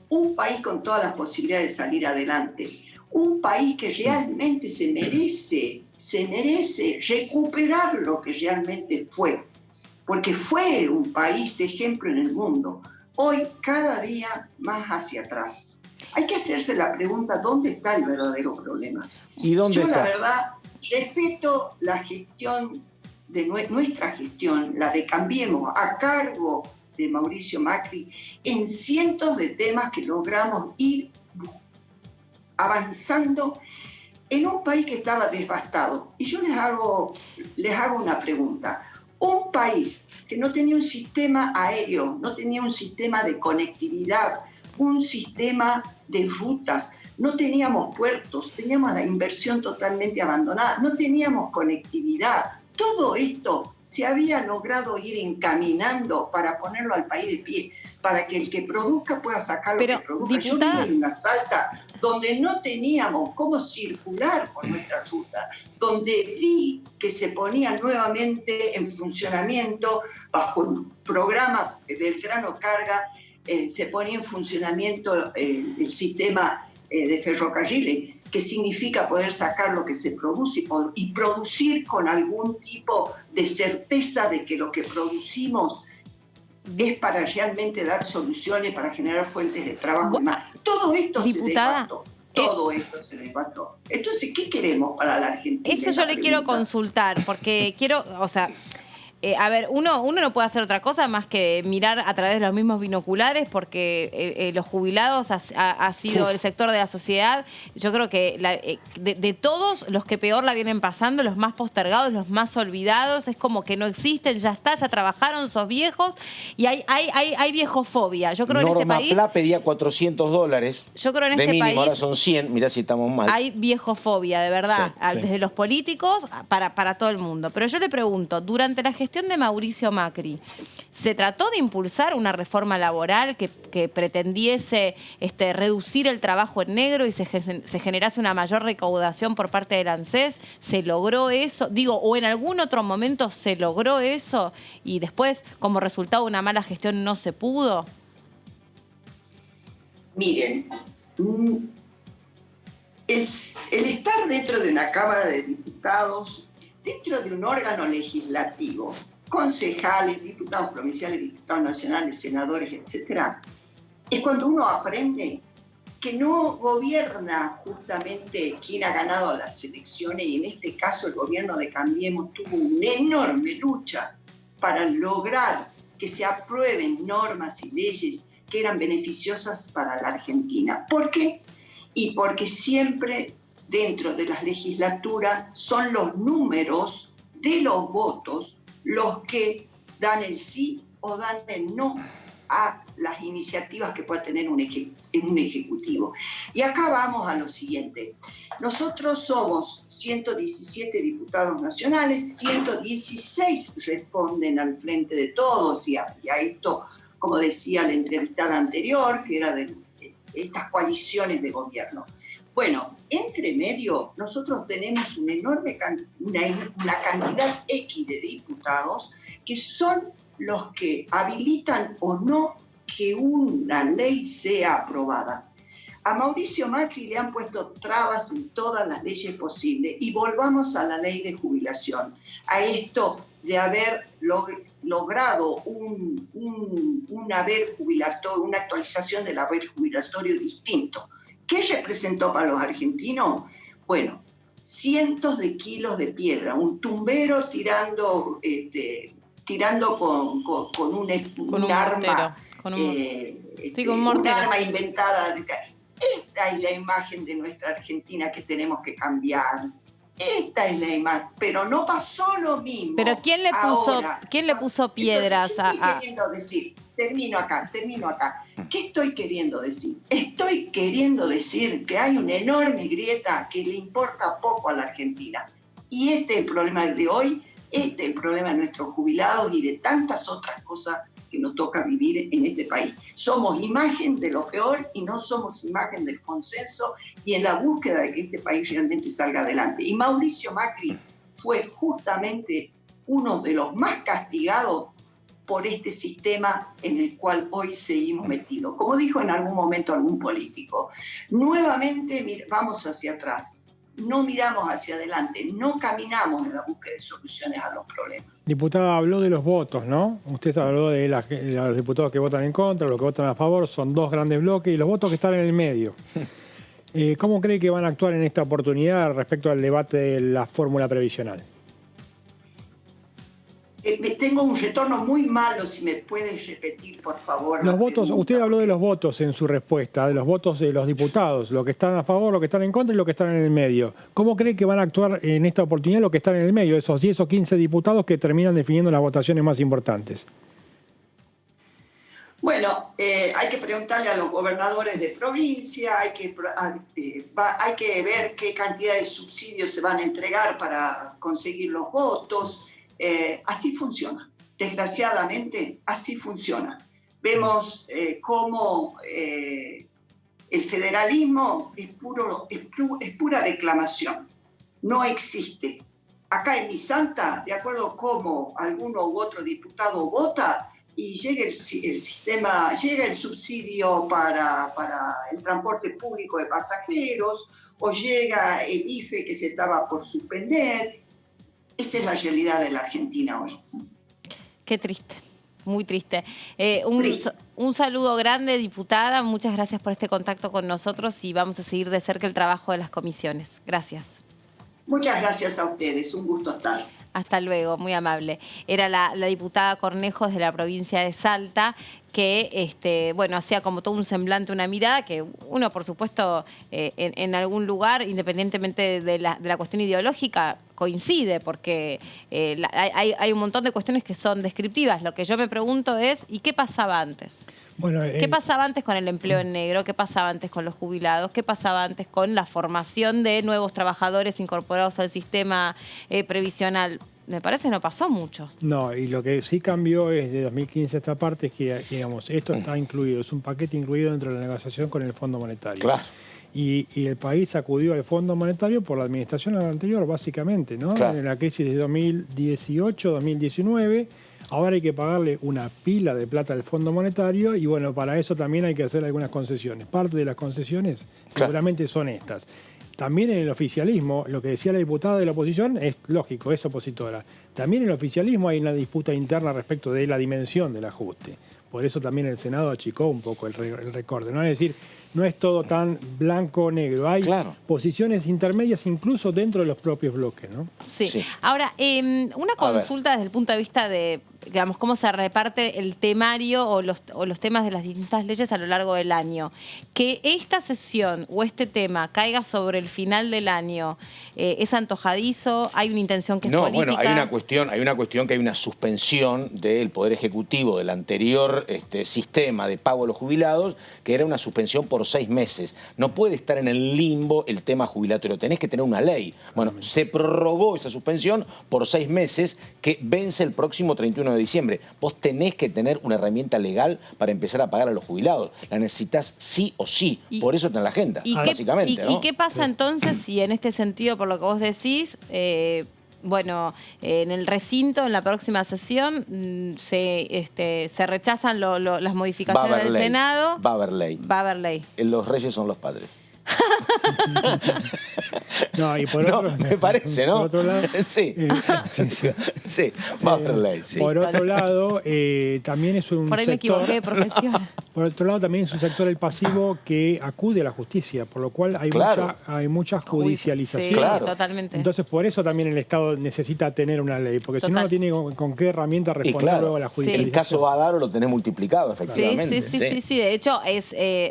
un país con todas las posibilidades de salir adelante, un país que realmente se merece recuperar lo que realmente fue, porque fue un país ejemplo en el mundo. Hoy, cada día más hacia atrás. Hay que hacerse la pregunta, ¿dónde está el verdadero problema? ¿Y dónde está? Yo, la verdad, respeto la gestión de nuestra gestión, la de Cambiemos, a cargo de Mauricio Macri, en cientos de temas que logramos ir avanzando en un país que estaba devastado. Y yo les hago una pregunta. Un país que no tenía un sistema aéreo, no tenía un sistema de conectividad, un sistema de rutas, no teníamos puertos, teníamos la inversión totalmente abandonada, no teníamos conectividad, Todo esto se había logrado ir encaminando para ponerlo al país de pie, para que el que produzca pueda sacar lo que produzca. Diputada, yo vivo en una Salta donde no teníamos cómo circular por nuestra ruta, donde vi que se ponía nuevamente en funcionamiento, bajo el programa Belgrano Carga, se ponía en funcionamiento el sistema de ferrocarriles, que significa poder sacar lo que se produce y producir con algún tipo de certeza de que lo que producimos es para realmente dar soluciones, para generar fuentes de trabajo y más. Todo esto diputada, se desbató. Todo esto se desbató. Entonces, ¿qué queremos para la Argentina? Eso yo le quiero consultar, porque quiero, o sea, a ver, uno no puede hacer otra cosa más que mirar a través de los mismos binoculares, porque los jubilados ha sido el sector de la sociedad, yo creo que de todos los que peor la vienen pasando, los más postergados, los más olvidados, es como que no existen, ya está, ya trabajaron, sos viejos, y hay viejofobia. Yo creo Norma en este país... Pla pedía $400 yo creo en de este mínimo, país, ahora son 100, mirá si estamos mal. hay viejofobia, de verdad, Sí, sí. desde los políticos para todo el mundo. Pero yo le pregunto, durante la gestión de Mauricio Macri, ¿se trató de impulsar una reforma laboral que pretendiese reducir el trabajo en negro y se generase una mayor recaudación por parte del ANSES? ¿Se logró eso? Digo, ¿o en algún otro momento se logró eso y después, como resultado de una mala gestión, no se pudo? Miren, el estar dentro de una Cámara de Diputados, dentro de un órgano legislativo, concejales, diputados provinciales, diputados nacionales, senadores, etc., es cuando uno aprende que no gobierna justamente quien ha ganado las elecciones, y en este caso el gobierno de Cambiemos tuvo una enorme lucha para lograr que se aprueben normas y leyes que eran beneficiosas para la Argentina. ¿Por qué? Y porque siempre dentro de las legislaturas son los números de los votos los que dan el sí o dan el no a las iniciativas que pueda tener un ejecutivo. Y acá vamos a lo siguiente. Nosotros somos 117 diputados nacionales, 116 responden al Frente de Todos, y a esto, como decía la entrevistada anterior, que era de estas coaliciones de gobierno. Bueno, entre medio nosotros tenemos una enorme una cantidad X de diputados que son los que habilitan o no que una ley sea aprobada. A Mauricio Macri le han puesto trabas en todas las leyes posibles, y volvamos a la ley de jubilación, a esto de haber logrado un haber jubilatorio, una actualización del haber jubilatorio distinto. ¿Qué representó para los argentinos? Bueno, cientos de kilos de piedra, un tumbero tirando con un arma, con un mortero. Un arma inventada. Esta es la imagen de nuestra Argentina que tenemos que cambiar. Esta es la imagen, pero no pasó lo mismo. Pero ¿quién le puso piedras? Entonces, ¿qué estoy queriendo decir? Termino acá. ¿Qué estoy queriendo decir? Estoy queriendo decir que hay una enorme grieta que le importa poco a la Argentina. Y este es el problema de hoy, este es el problema de nuestros jubilados y de tantas otras cosas que nos toca vivir en este país. Somos imagen de lo peor y no somos imagen del consenso y en la búsqueda de que este país realmente salga adelante. Y Mauricio Macri fue justamente uno de los más castigados por este sistema en el cual hoy seguimos metidos. Como dijo en algún momento algún político, nuevamente vamos hacia atrás, no miramos hacia adelante, no caminamos en la búsqueda de soluciones a los problemas. Diputada, habló de los votos, ¿no? Usted habló de los diputados que votan en contra, los que votan a favor, son dos grandes bloques, y los votos que están en el medio. ¿Cómo cree que van a actuar en esta oportunidad respecto al debate de la fórmula previsional? Tengo un retorno muy malo, si me puedes repetir, por favor. Los votos, usted habló de los votos en su respuesta, de los votos de los diputados, los que están a favor, los que están en contra y los que están en el medio. ¿Cómo cree que van a actuar en esta oportunidad los que están en el medio, esos 10 o 15 diputados que terminan definiendo las votaciones más importantes? Bueno, hay que preguntarle a los gobernadores de provincia, hay que ver qué cantidad de subsidios se van a entregar para conseguir los votos. Así funciona. Desgraciadamente, así funciona. Vemos cómo el federalismo es pura reclamación. No existe. Acá en mi Salta, de acuerdo a cómo alguno u otro diputado vota, y llega el sistema, llega el subsidio para el transporte público de pasajeros, o llega el IFE que se estaba por suspender. Esa es la realidad de la Argentina hoy. Qué triste, muy triste. Un saludo grande, diputada. Muchas gracias por este contacto con nosotros y vamos a seguir de cerca el trabajo de las comisiones. Gracias. Muchas gracias a ustedes, un gusto estar. Hasta luego, muy amable. Era la diputada Cornejos de la provincia de Salta, que bueno, hacía como todo un semblante, una mirada, que uno, por supuesto, en algún lugar, independientemente de la cuestión ideológica, coincide, porque hay un montón de cuestiones que son descriptivas. Lo que yo me pregunto es, ¿y qué pasaba antes? Bueno, ¿Qué pasaba antes con el empleo en negro? ¿Qué pasaba antes con los jubilados? ¿Qué pasaba antes con la formación de nuevos trabajadores incorporados al sistema previsional? Me parece que no pasó mucho. No, y lo que sí cambió es de 2015 a esta parte es que, digamos, esto está incluido, es un paquete incluido dentro de la negociación con el Fondo Monetario. Claro. Y el país acudió al Fondo Monetario por la administración anterior, básicamente, ¿no? Claro. En la crisis de 2018, 2019, ahora hay que pagarle una pila de plata al Fondo Monetario y, bueno, para eso también hay que hacer algunas concesiones. Parte de las concesiones seguramente son estas. También en el oficialismo, lo que decía la diputada de la oposición es lógico, es opositora. También en el oficialismo hay una disputa interna respecto de la dimensión del ajuste. Por eso también el Senado achicó un poco el recorte. ¿No? Es decir, no es todo tan blanco o negro. Hay posiciones intermedias incluso dentro de los propios bloques, ¿no? Sí. Ahora, una consulta desde el punto de vista de, digamos, cómo se reparte el temario o los temas de las distintas leyes a lo largo del año. Que esta sesión o este tema caiga sobre el final del año, ¿es antojadizo? ¿Hay una intención que es política? Bueno, hay una cuestión que hay una suspensión del Poder Ejecutivo del anterior sistema de pago a los jubilados, que era una suspensión por 6 meses. No puede estar en el limbo el tema jubilatorio, tenés que tener una ley. Bueno, se prorrogó esa suspensión por 6 meses que vence el próximo 31 de diciembre. Vos tenés que tener una herramienta legal para empezar a pagar a los jubilados. La necesitas sí o sí. Por eso está en la agenda, básicamente. ¿Y qué pasa entonces si en este sentido, por lo que vos decís, bueno, en el recinto, en la próxima sesión, se rechazan las modificaciones del Senado? Va a haber ley. Va a haber ley. Los reyes son los padres. No, y por otro, me parece, ¿no? Por otro lado, sí, va a haber ley. Sí. Por otro lado, también es un por ahí sector, me equivoqué de profesión. Por otro lado, también es un sector el pasivo que acude a la justicia, por lo cual hay mucha judicialización. Sí, totalmente. Entonces, por eso también el Estado necesita tener una ley, porque si no, no tiene con qué herramienta responder luego a la judicialización. El caso Badaro lo tenés multiplicado, efectivamente. Sí. De hecho,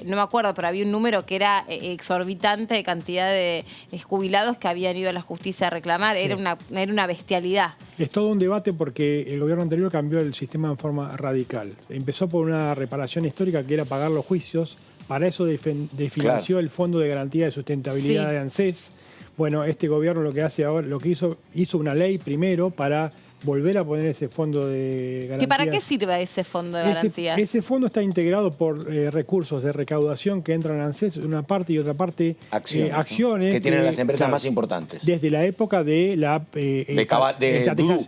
no me acuerdo, pero había un número que era exorbitante de cantidad de jubilados que habían ido a la justicia a reclamar. Era una bestialidad. Es todo un debate porque el gobierno anterior cambió el sistema en forma radical. Empezó por una reparación histórica que era pagar los juicios. Para eso desfinanció el Fondo de Garantía de Sustentabilidad de ANSES. Bueno, este gobierno lo que hace ahora, lo que hizo una ley primero para volver a poner ese fondo de garantía. ¿Para qué sirve ese fondo de garantía? Ese fondo está integrado por recursos de recaudación que entran a ANSES, una parte y otra parte acciones que tienen las empresas más importantes. Desde la época de la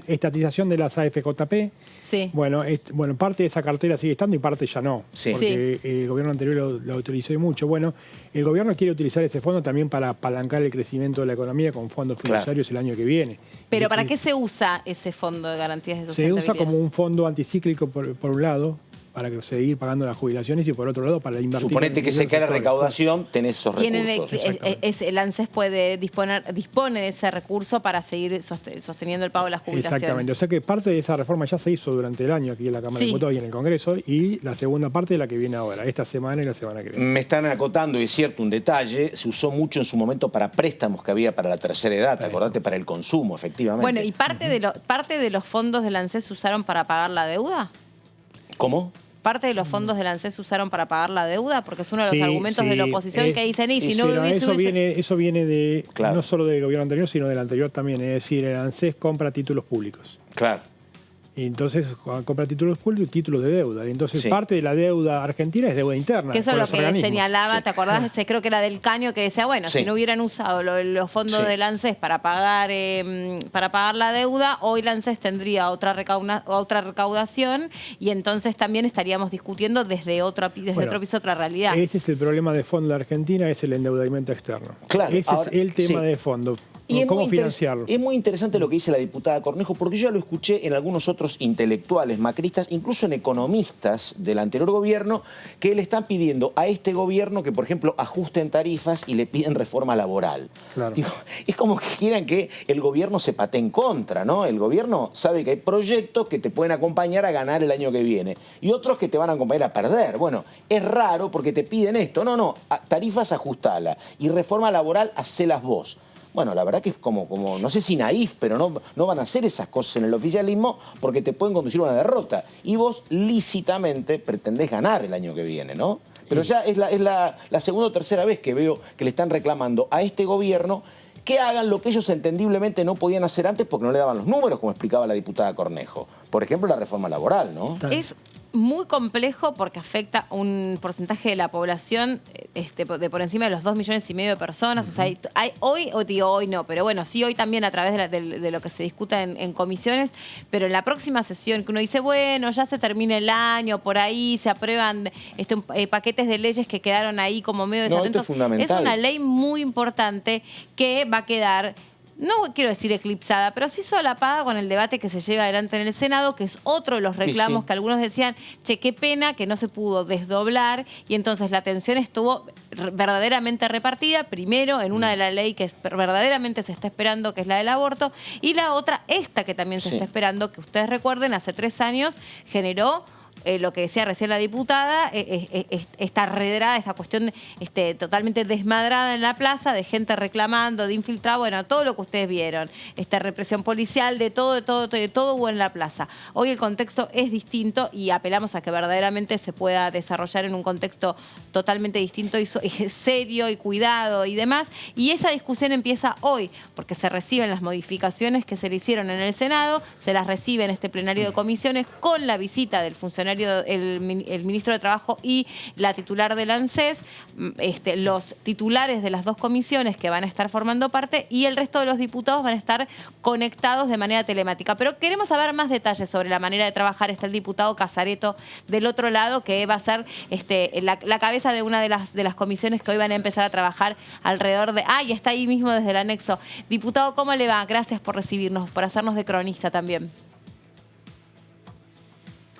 estatización de las AFJP. Sí. Bueno, parte de esa cartera sigue estando y parte ya no. Sí. Porque el gobierno anterior lo utilizó mucho. Bueno, el gobierno quiere utilizar ese fondo también para apalancar el crecimiento de la economía con fondos fiduciarios el año que viene. ¿Pero para qué se usa ese fondo de garantías de sustentabilidad? Se usa como un fondo anticíclico por un lado, para seguir pagando las jubilaciones y por otro lado para invertir. Suponete que se cae la recaudación, tenés esos recursos. El ANSES dispone de ese recurso para seguir sosteniendo el pago de las jubilaciones. Exactamente. O sea que parte de esa reforma ya se hizo durante el año aquí en la Cámara de Diputados y en el Congreso, y la segunda parte es la que viene ahora, esta semana y la semana que viene. Me están acotando, y es cierto, un detalle, se usó mucho en su momento para préstamos que había para la tercera edad, acordate, para el consumo, efectivamente. Bueno, ¿y parte de los fondos del ANSES se usaron para pagar la deuda? ¿Cómo? parte de los fondos del ANSES se usaron para pagar la deuda, porque es uno de los Sí, argumentos de la oposición que dicen, y si no Pero hubiese... eso viene de Claro. no solo del gobierno anterior, sino del anterior también. Es decir, el ANSES compra títulos públicos. Claro. Y entonces compra títulos públicos y títulos de deuda. Y entonces Sí. parte de la deuda argentina es deuda interna. Que eso es con lo los que organismos. señalaba, Sí. ¿te acordás? Creo que era del Caño, que decía, bueno, Sí. si no hubieran usado los fondos Sí. del ANSES para pagar la deuda, hoy el ANSES tendría otra recaudación y entonces también estaríamos discutiendo desde otro piso otra realidad. Ese es el problema de fondo de Argentina, es el endeudamiento externo. Claro, Ese ahora, es el tema sí. de fondo. Y es ¿Cómo muy financiarlo? Es muy interesante lo que dice la diputada Cornejo, porque yo ya lo escuché en algunos otros intelectuales macristas, incluso en economistas del anterior gobierno, que le están pidiendo a este gobierno que, por ejemplo, ajusten tarifas y le piden reforma laboral. Claro. Digo, es como que quieran que el gobierno se patee en contra, ¿no? El gobierno sabe que hay proyectos que te pueden acompañar a ganar el año que viene y otros que te van a acompañar a perder. Bueno, es raro porque te piden esto. No, tarifas ajustala y reforma laboral hacelas vos. Bueno, la verdad que es como no sé si naif, pero no van a hacer esas cosas en el oficialismo porque te pueden conducir a una derrota. Y vos lícitamente pretendés ganar el año que viene, ¿no? Pero ya es la segunda o tercera vez que veo que le están reclamando a este gobierno que hagan lo que ellos entendiblemente no podían hacer antes porque no le daban los números, como explicaba la diputada Cornejo. Por ejemplo, la reforma laboral, ¿no? Es muy complejo porque afecta a un porcentaje de la población de por encima de los 2,5 millones de personas. O sea, hoy no, pero bueno, sí hoy también a través de lo que se discuta en comisiones, pero en la próxima sesión que uno dice, bueno, ya se termina el año, por ahí se aprueban paquetes de leyes que quedaron ahí como medio No, esto desatentos. es fundamental. Es una ley muy importante que va a quedar, no quiero decir eclipsada, pero sí solapada con el debate que se lleva adelante en el Senado, que es otro de los reclamos sí. que algunos decían, che, qué pena que no se pudo desdoblar, y entonces la atención estuvo verdaderamente repartida, primero en una de la ley que verdaderamente se está esperando, que es la del aborto, y la otra, esta que también se está esperando, que ustedes recuerden, hace 3 años generó lo que decía recién la diputada, esta redrada, esta cuestión totalmente desmadrada en la plaza, de gente reclamando, de infiltrado, bueno, todo lo que ustedes vieron, represión policial, de todo hubo en la plaza. Hoy el contexto es distinto y apelamos a que verdaderamente se pueda desarrollar en un contexto totalmente distinto y serio y cuidado y demás. Y esa discusión empieza hoy, porque se reciben las modificaciones que se le hicieron en el Senado, se las recibe en este plenario de comisiones con la visita del funcionario, el ministro de Trabajo y la titular del ANSES, los titulares de las 2 comisiones que van a estar formando parte y el resto de los diputados van a estar conectados de manera telemática. Pero queremos saber más detalles sobre la manera de trabajar. Está el diputado Casareto del otro lado, que va a ser la cabeza de una de las comisiones que hoy van a empezar a trabajar alrededor de... y está ahí mismo desde el anexo. Diputado, ¿cómo le va? Gracias por recibirnos, por hacernos de cronista también.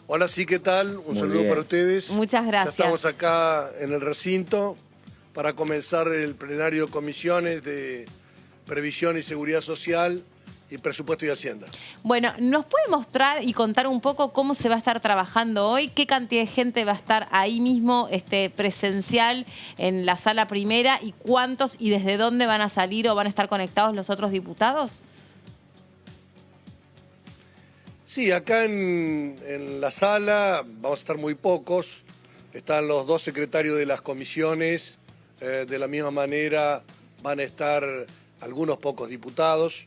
Hola, sí, ¿qué tal? Un Muy saludo bien. para ustedes. Muchas gracias. Ya estamos acá en el recinto para comenzar el plenario de comisiones de Previsión y Seguridad Social y Presupuesto y Hacienda. Bueno, ¿nos puede mostrar y contar un poco cómo se va a estar trabajando hoy? ¿Qué cantidad de gente va a estar ahí mismo presencial en la sala primera? ¿Y cuántos y desde dónde van a salir o van a estar conectados los otros diputados? Sí, acá en la sala vamos a estar muy pocos. Están los 2 secretarios de las comisiones. De la misma manera van a estar algunos pocos diputados.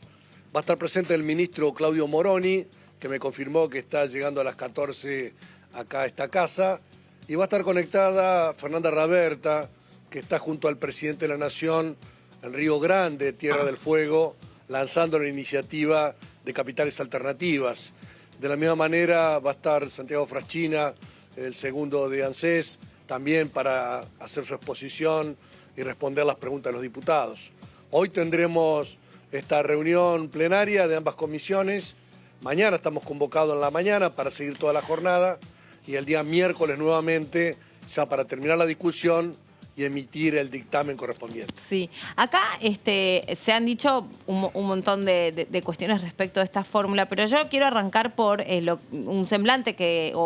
Va a estar presente el ministro Claudio Moroni, que me confirmó que está llegando a las 14 acá a esta casa. Y va a estar conectada Fernanda Raberta, que está junto al presidente de la Nación en Río Grande, Tierra del Fuego, lanzando la iniciativa de capitales alternativas. De la misma manera va a estar Santiago Fraschina, el segundo de ANSES, también para hacer su exposición y responder las preguntas de los diputados. Hoy tendremos esta reunión plenaria de ambas comisiones. Mañana estamos convocados en la mañana para seguir toda la jornada y el día miércoles nuevamente ya para terminar la discusión y emitir el dictamen correspondiente. Sí, acá se han dicho un montón de cuestiones respecto a esta fórmula, pero yo quiero arrancar por un semblante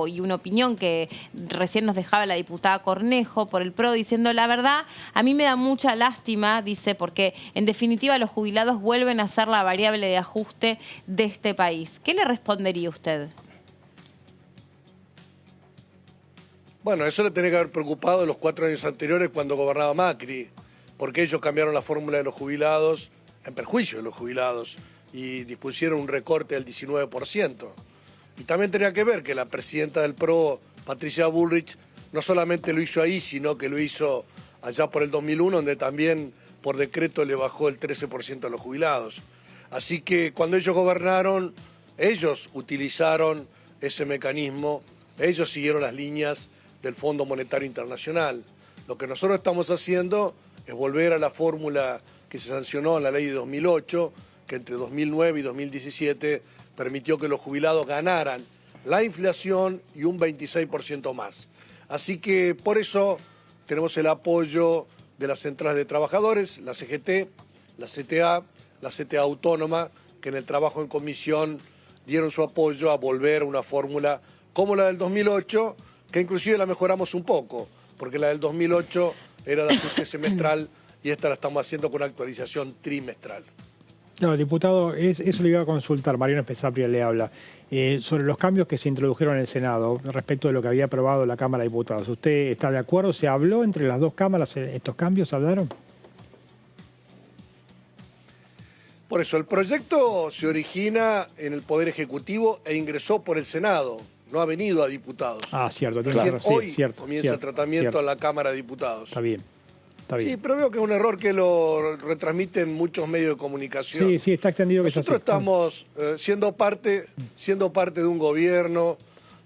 y una opinión que recién nos dejaba la diputada Cornejo por el PRO, diciendo la verdad, a mí me da mucha lástima, dice, porque en definitiva los jubilados vuelven a ser la variable de ajuste de este país. ¿Qué le respondería usted? Bueno, eso le tenía que haber preocupado los 4 años anteriores cuando gobernaba Macri, porque ellos cambiaron la fórmula de los jubilados en perjuicio de los jubilados y dispusieron un recorte del 19%. Y también tenía que ver que la presidenta del PRO, Patricia Bullrich, no solamente lo hizo ahí, sino que lo hizo allá por el 2001, donde también por decreto le bajó el 13% a los jubilados. Así que cuando ellos gobernaron, ellos utilizaron ese mecanismo, ellos siguieron las líneas del Fondo Monetario Internacional. Lo que nosotros estamos haciendo es volver a la fórmula que se sancionó en la ley de 2008, que entre 2009 y 2017 permitió que los jubilados ganaran la inflación y un 26% más. Así que por eso tenemos el apoyo de las centrales de trabajadores, la CGT, la CTA Autónoma, que en el trabajo en comisión dieron su apoyo a volver a una fórmula como la del 2008, que inclusive la mejoramos un poco, porque la del 2008 era de ajuste semestral y esta la estamos haciendo con actualización trimestral. No, diputado, eso le iba a consultar, Mariano Spezapria le habla, sobre los cambios que se introdujeron en el Senado respecto de lo que había aprobado la Cámara de Diputados. ¿Usted está de acuerdo? ¿Se habló entre las dos cámaras estos cambios? ¿Hablaron? Por eso, el proyecto se origina en el Poder Ejecutivo e ingresó por el Senado, no ha venido a diputados. Ah, cierto. Recién hoy cierto, comienza el tratamiento en la Cámara de Diputados. Está bien. Sí, pero veo que es un error que lo retransmiten muchos medios de comunicación. Sí, está extendido que nosotros estamos siendo parte de un gobierno.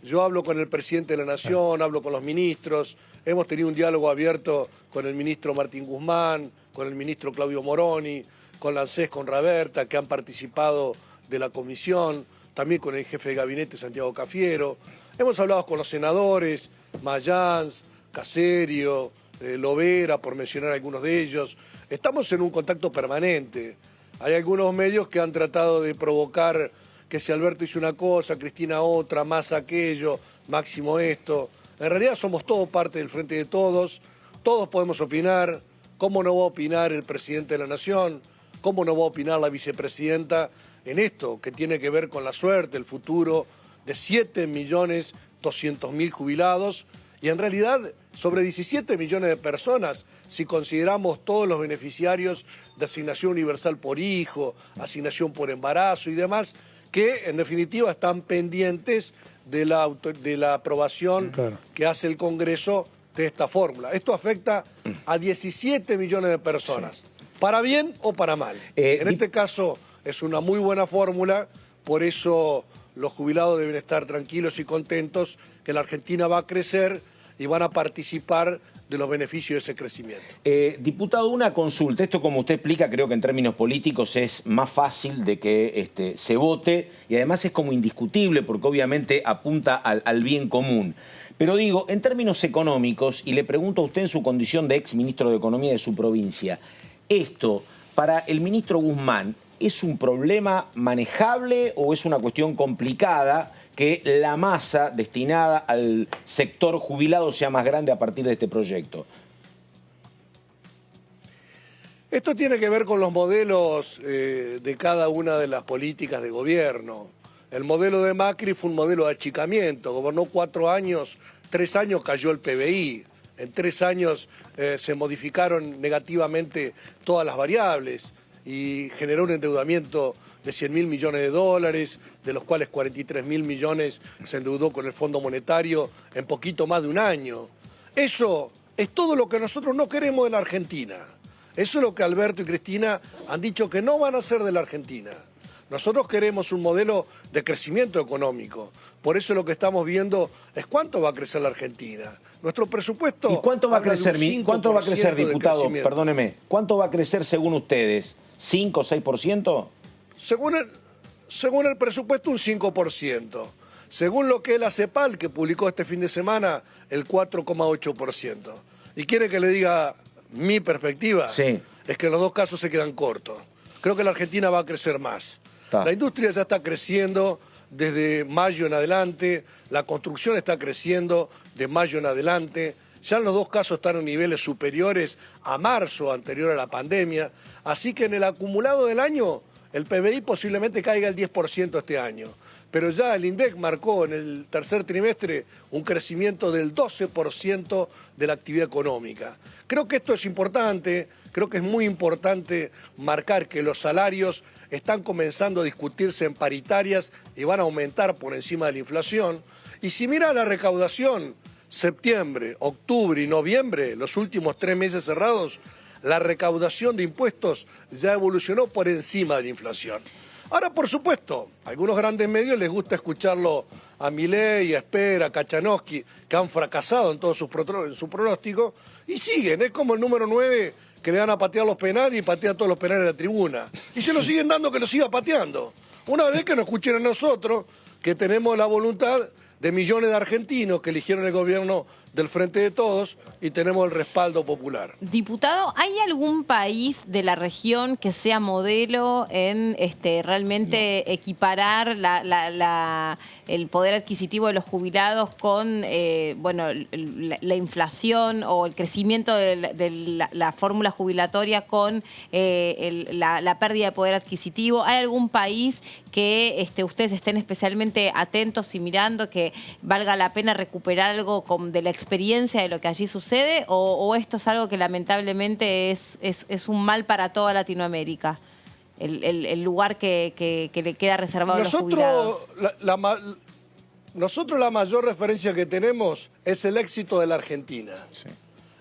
Yo hablo con el presidente de la Nación, hablo con los ministros, hemos tenido un diálogo abierto con el ministro Martín Guzmán, con el ministro Claudio Moroni, con la ANSES, con Raberta, que han participado de la comisión, también con el jefe de gabinete Santiago Cafiero. Hemos hablado con los senadores, Mayans, Caserio, Lovera, por mencionar algunos de ellos. Estamos en un contacto permanente. Hay algunos medios que han tratado de provocar que si Alberto hizo una cosa, Cristina otra, más aquello, Máximo esto. En realidad somos todos parte del Frente de Todos, todos podemos opinar. ¿Cómo no va a opinar el presidente de la Nación? ¿Cómo no va a opinar la vicepresidenta en esto que tiene que ver con la suerte, el futuro de 7.200.000 jubilados? Y en realidad sobre 17 millones de personas, si consideramos todos los beneficiarios de asignación universal por hijo, asignación por embarazo y demás, que en definitiva están pendientes de la aprobación que hace el Congreso de esta fórmula. Esto afecta a 17 millones de personas, para bien o para mal. En este caso es una muy buena fórmula, por eso los jubilados deben estar tranquilos y contentos que la Argentina va a crecer y van a participar de los beneficios de ese crecimiento. Diputado, una consulta. Esto, como usted explica, creo que en términos políticos es más fácil de que se vote y además es como indiscutible porque obviamente apunta al bien común. Pero digo, en términos económicos, y le pregunto a usted en su condición de ex ministro de Economía de su provincia, ¿esto para el ministro Guzmán es un problema manejable o es una cuestión complicada que la masa destinada al sector jubilado sea más grande a partir de este proyecto? Esto tiene que ver con los modelos de cada una de las políticas de gobierno. El modelo de Macri fue un modelo de achicamiento, gobernó 4 años, 3 años cayó el PBI, en 3 años se modificaron negativamente todas las variables y generó un endeudamiento de 100.000 millones de dólares, de los cuales 43.000 millones se endeudó con el Fondo Monetario en poquito más de un año. Eso es todo lo que nosotros no queremos de la Argentina. Eso es lo que Alberto y Cristina han dicho que no van a hacer de la Argentina. Nosotros queremos un modelo de crecimiento económico. Por eso lo que estamos viendo es cuánto va a crecer la Argentina. Nuestro presupuesto... ¿Y cuánto va a crecer, diputado? Perdóneme. ¿Cuánto va a crecer según ustedes? ¿5 o 6%? Según el presupuesto, un 5%. Según lo que es la CEPAL, que publicó este fin de semana, el 4,8%. ¿Y quiere que le diga mi perspectiva? Sí. Es que en los dos casos se quedan cortos. Creo que la Argentina va a crecer más. La industria ya está creciendo desde mayo en adelante, la construcción está creciendo de mayo en adelante. Ya en los dos casos están en niveles superiores a marzo anterior a la pandemia. Así que en el acumulado del año, el PBI posiblemente caiga el 10% este año. pero ya el INDEC marcó en el tercer trimestre un crecimiento del 12% de la actividad económica. Creo que esto es importante, creo que es muy importante marcar que los salarios están comenzando a discutirse en paritarias y van a aumentar por encima de la inflación. Y si mira la recaudación, septiembre, octubre y noviembre, los últimos 3 meses cerrados, la recaudación de impuestos ya evolucionó por encima de la inflación. Ahora, por supuesto, a algunos grandes medios les gusta escucharlo a Milei, a Esper, a Kachanowski, que han fracasado en todos su pronóstico, y siguen, es como el número 9 que le dan a patear los penales y patea todos los penales de la tribuna. Y se lo siguen dando que lo siga pateando. Una vez que nos escuchen a nosotros, que tenemos la voluntad de millones de argentinos que eligieron el gobierno del Frente de Todos y tenemos el respaldo popular. Diputado, ¿hay algún país de la región que sea modelo en realmente equiparar el poder adquisitivo de los jubilados con la inflación o el crecimiento de la fórmula jubilatoria con la pérdida de poder adquisitivo? ¿Hay algún país que ustedes estén especialmente atentos y mirando que valga la pena recuperar algo de la experiencia de lo que allí sucede, o esto es algo que lamentablemente es un mal para toda Latinoamérica, el lugar que le queda reservado a los jubilados? Nosotros la mayor referencia que tenemos es el éxito de la Argentina. Sí.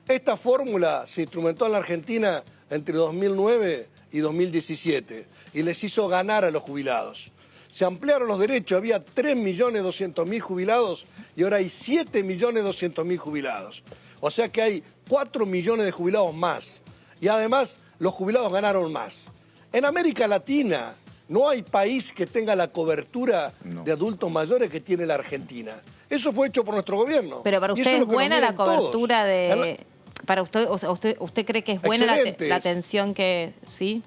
Esta fórmula se instrumentó en la Argentina entre 2009 y 2017 y les hizo ganar a los jubilados. Se ampliaron los derechos, había 3.200.000 jubilados y ahora hay 7.200.000 jubilados. O sea que hay 4 millones de jubilados más. Y además los jubilados ganaron más. En América Latina no hay país que tenga la cobertura de adultos mayores que tiene la Argentina. Eso fue hecho por nuestro gobierno. Pero para usted es buena la cobertura de... Para usted, o sea, ¿usted cree que es buena la atención que... ¿Sí?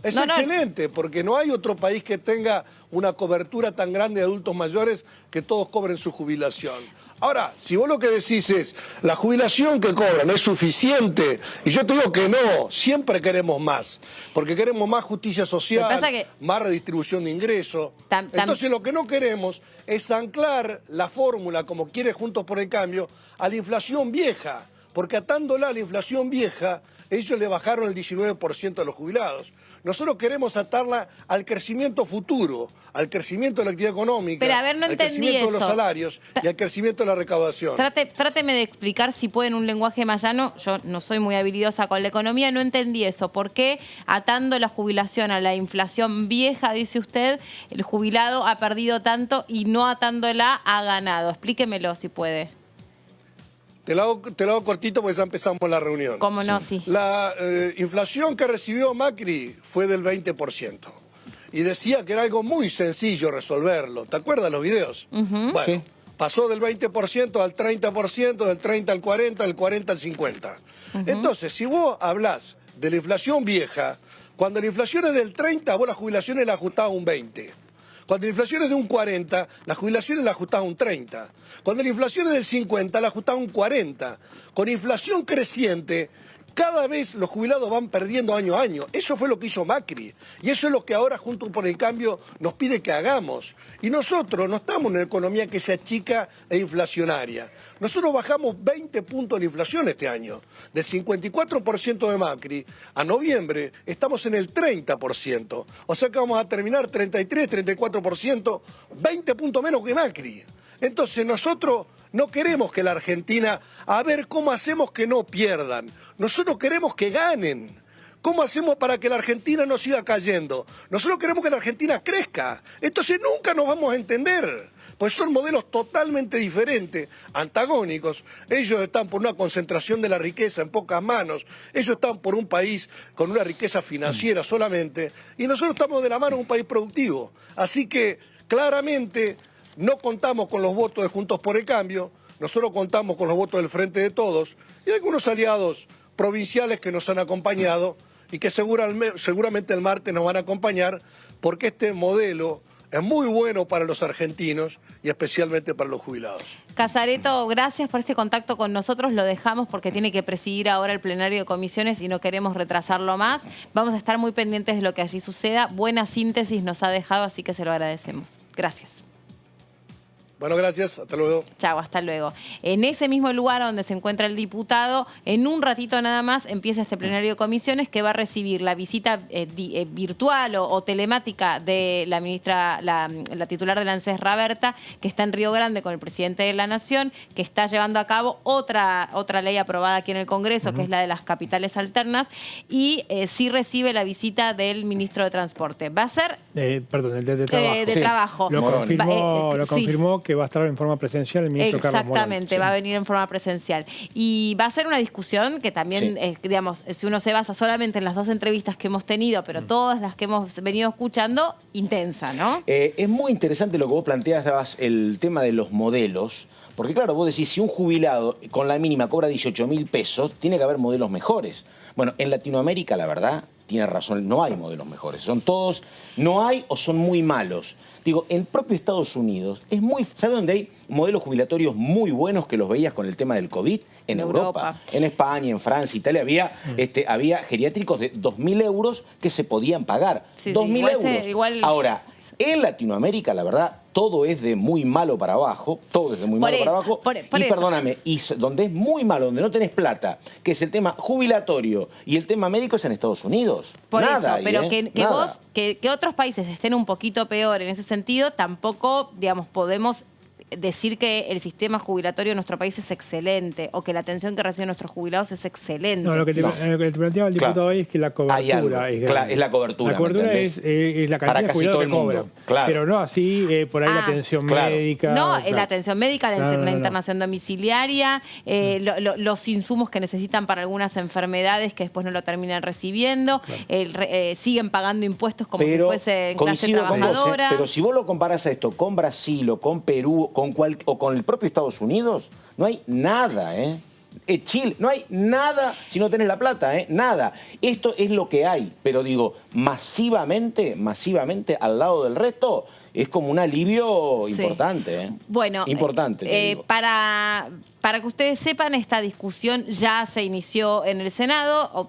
Es excelente, porque no hay otro país que tenga una cobertura tan grande de adultos mayores que todos cobren su jubilación. Ahora, si vos lo que decís es, la jubilación que cobran es suficiente, y yo te digo que no, siempre queremos más, porque queremos más justicia social, más redistribución de ingresos. Entonces lo que no queremos es anclar la fórmula, como quiere Juntos por el Cambio, a la inflación vieja, porque atándola a la inflación vieja, ellos le bajaron el 19% a los jubilados. Nosotros queremos atarla al crecimiento futuro, al crecimiento de la actividad económica, pero, a ver, no al crecimiento de los salarios y al crecimiento de la recaudación. Tráteme de explicar, si puede, en un lenguaje más llano. Yo no soy muy habilidosa con la economía, no entendí eso. ¿Por qué atando la jubilación a la inflación vieja, dice usted, el jubilado ha perdido tanto y no atándola ha ganado? Explíquemelo si puede. Te lo hago cortito porque ya empezamos la reunión. ¿Cómo no? Sí. La inflación que recibió Macri fue del 20%. Y decía que era algo muy sencillo resolverlo. ¿Te acuerdas los videos? Bueno, sí. Pasó del 20% al 30%, del 30% al 40%, del 40% al 50%. Entonces, si vos hablás de la inflación vieja, cuando la inflación es del 30%, vos las jubilaciones las ajustás a un 20%. Cuando la inflación es de un 40, las jubilaciones las ajustás a un 30. Cuando la inflación es del 50, la ajustás a un 40. Con inflación creciente, cada vez los jubilados van perdiendo año a año. Eso fue lo que hizo Macri. Y eso es lo que ahora Juntos por el Cambio nos pide que hagamos. Y nosotros no estamos en una economía que sea chica e inflacionaria. Nosotros bajamos 20 puntos de inflación este año. Del 54% de Macri a noviembre estamos en el 30%. O sea que vamos a terminar 33, 34%, 20 puntos menos que Macri. Entonces nosotros no queremos que la Argentina, a ver cómo hacemos que no pierdan. Nosotros queremos que ganen. ¿Cómo hacemos para que la Argentina no siga cayendo? Nosotros queremos que la Argentina crezca. Entonces nunca nos vamos a entender. Pues son modelos totalmente diferentes, antagónicos. Ellos están por una concentración de la riqueza en pocas manos. Ellos están por un país con una riqueza financiera solamente. Y nosotros estamos de la mano de un país productivo. Así que claramente no contamos con los votos de Juntos por el Cambio. Nosotros contamos con los votos del Frente de Todos y algunos aliados provinciales que nos han acompañado y que seguramente el martes nos van a acompañar, porque este modelo es muy bueno para los argentinos y especialmente para los jubilados. Casareto, gracias por este contacto con nosotros. Lo dejamos porque tiene que presidir ahora el plenario de comisiones y no queremos retrasarlo más. Vamos a estar muy pendientes de lo que allí suceda. Buena síntesis nos ha dejado, así que se lo agradecemos. Gracias. Bueno, gracias. Hasta luego. Chao, hasta luego. En ese mismo lugar donde se encuentra el diputado, en un ratito nada más empieza este plenario de comisiones que va a recibir la visita virtual o telemática de la ministra, la titular del ANSES, Raberta, que está en Río Grande con el presidente de la Nación, que está llevando a cabo otra ley aprobada aquí en el Congreso, que es la de las capitales alternas, y sí recibe la visita del ministro de Transporte. Va a ser... perdón, el de trabajo. De trabajo. Lo confirmó sí. que va a estar en forma presencial el ministro Carlos Morón. Exactamente, va a venir en forma presencial. Y va a ser una discusión que también, digamos, si uno se basa solamente en las 2 entrevistas que hemos tenido, pero todas las que hemos venido escuchando, intensa, ¿no? Es muy interesante lo que vos planteabas, el tema de los modelos. Porque claro, vos decís, si un jubilado con la mínima cobra 18.000 pesos, tiene que haber modelos mejores. Bueno, en Latinoamérica, la verdad, tiene razón, no hay modelos mejores. Son todos, no hay o son muy malos. Digo, en el propio Estados Unidos, ¿sabe dónde hay modelos jubilatorios muy buenos que los veías con el tema del COVID? En Europa. En España, en Francia, Italia, había geriátricos de 2.000 euros que se podían pagar. Sí, 2.000 euros. Ahora, en Latinoamérica, la verdad, todo es de muy malo para abajo, y perdóname, y donde es muy malo, donde no tenés plata, que es el tema jubilatorio y el tema médico, es en Estados Unidos. Por Nada eso, pero ahí, que otros países estén un poquito peor en ese sentido, tampoco, digamos, podemos decir que el sistema jubilatorio de nuestro país es excelente o que la atención que reciben nuestros jubilados es excelente. No, lo que te planteaba el diputado ahí es que la cobertura es grande. Es la cobertura. La cobertura es la cantidad de jubilados que cobran. Claro. Pero no así, por ahí la atención médica. No, la atención médica, la internación domiciliaria, los insumos que necesitan para algunas enfermedades que después no lo terminan recibiendo, siguen pagando impuestos como si fuese en clase trabajadora. Pero si vos lo comparás a esto con Brasil o con Perú o con el propio Estados Unidos, no hay nada, ¿eh? Chile, no hay nada si no tenés la plata, nada. Esto es lo que hay, pero digo, masivamente al lado del resto, es como un alivio importante. Bueno, importante. Para que ustedes sepan, esta discusión ya se inició en el Senado,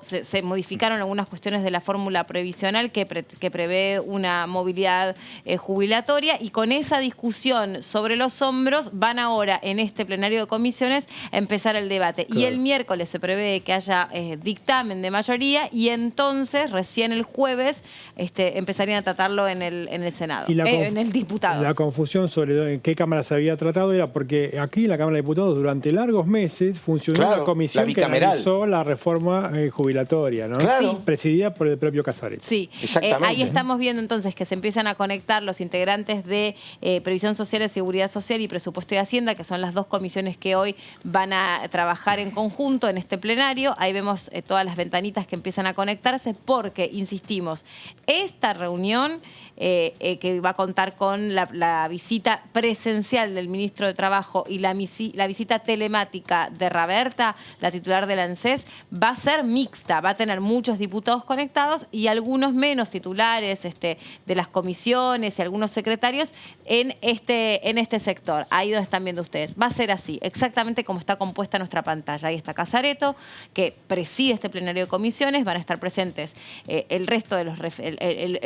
se modificaron algunas cuestiones de la fórmula previsional que prevé una movilidad jubilatoria, y con esa discusión sobre los hombros van ahora en este plenario de comisiones a empezar el debate. Claro. Y el miércoles se prevé que haya dictamen de mayoría y entonces recién el jueves empezarían a tratarlo en el Senado. En el diputado. La confusión sobre en qué Cámara se había tratado era porque aquí en la Cámara de Diputados durante largos meses funcionó una comisión que analizó la reforma jubilatoria, ¿no? Claro. Sí. Presidida por el propio Casareto. Sí, exactamente. Ahí estamos viendo entonces que se empiezan a conectar los integrantes de Previsión Social, de Seguridad Social y Presupuesto y Hacienda, que son las 2 comisiones que hoy van a trabajar en conjunto en este plenario. Ahí vemos todas las ventanitas que empiezan a conectarse porque, insistimos, esta reunión que va a contar con la visita presencial del ministro de Trabajo y la visita telemática de Raberta, la titular del ANSES, va a ser mixta, va a tener muchos diputados conectados y algunos menos titulares de las comisiones y algunos secretarios en este sector. Ahí donde están viendo ustedes. Va a ser así, exactamente como está compuesta nuestra pantalla. Ahí está Casareto, que preside este plenario de comisiones, van a estar presentes el resto de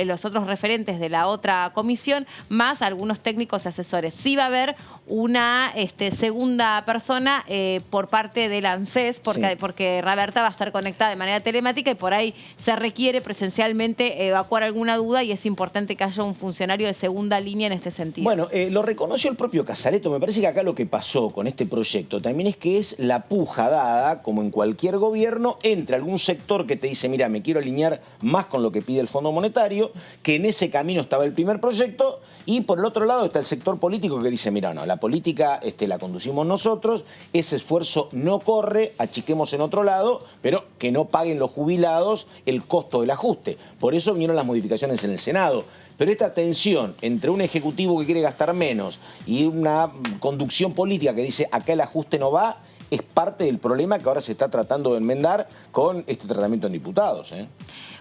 los otros referentes de la otra comisión, más algunos técnicos y asesores. Sí va a haber una segunda persona por parte del ANSES, porque Raberta va a estar conectada de manera telemática y por ahí se requiere presencialmente evacuar alguna duda y es importante que haya un funcionario de segunda línea en este sentido. Bueno, lo reconoció el propio Casareto. Me parece que acá lo que pasó con este proyecto también es que es la puja dada, como en cualquier gobierno, entre algún sector que te dice, mira, me quiero alinear más con lo que pide el Fondo Monetario, que en ese camino estaba el primer proyecto, y por el otro lado está el sector político que dice, mira, no, la política la conducimos nosotros, ese esfuerzo no corre, achiquemos en otro lado, pero que no paguen los jubilados el costo del ajuste. Por eso vinieron las modificaciones en el Senado. Pero esta tensión entre un ejecutivo que quiere gastar menos y una conducción política que dice, acá el ajuste no va, es parte del problema que ahora se está tratando de enmendar con este tratamiento en diputados.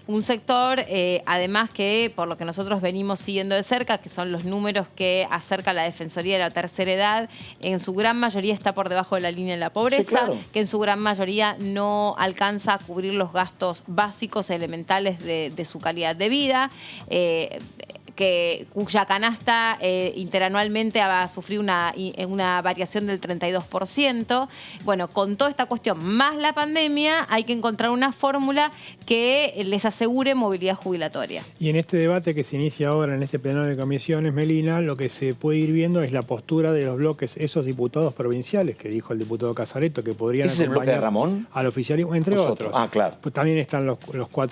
Un sector, además que por lo que nosotros venimos siguiendo de cerca, que son los números que acerca la Defensoría de la Tercera Edad, en su gran mayoría está por debajo de la línea de la pobreza, sí, claro, que en su gran mayoría no alcanza a cubrir los gastos básicos elementales de su calidad de vida, cuya canasta interanualmente va a sufrir una variación del 32%. Bueno, con toda esta cuestión, más la pandemia, hay que encontrar una fórmula que les asegure movilidad jubilatoria. Y en este debate que se inicia ahora en este plenario de comisiones, Melina, lo que se puede ir viendo es la postura de los bloques, esos diputados provinciales, que dijo el diputado Casareto, que podrían ¿Ese es el bloque de Ramón? Al oficialismo, entre otros. Ah, claro. Pues también están los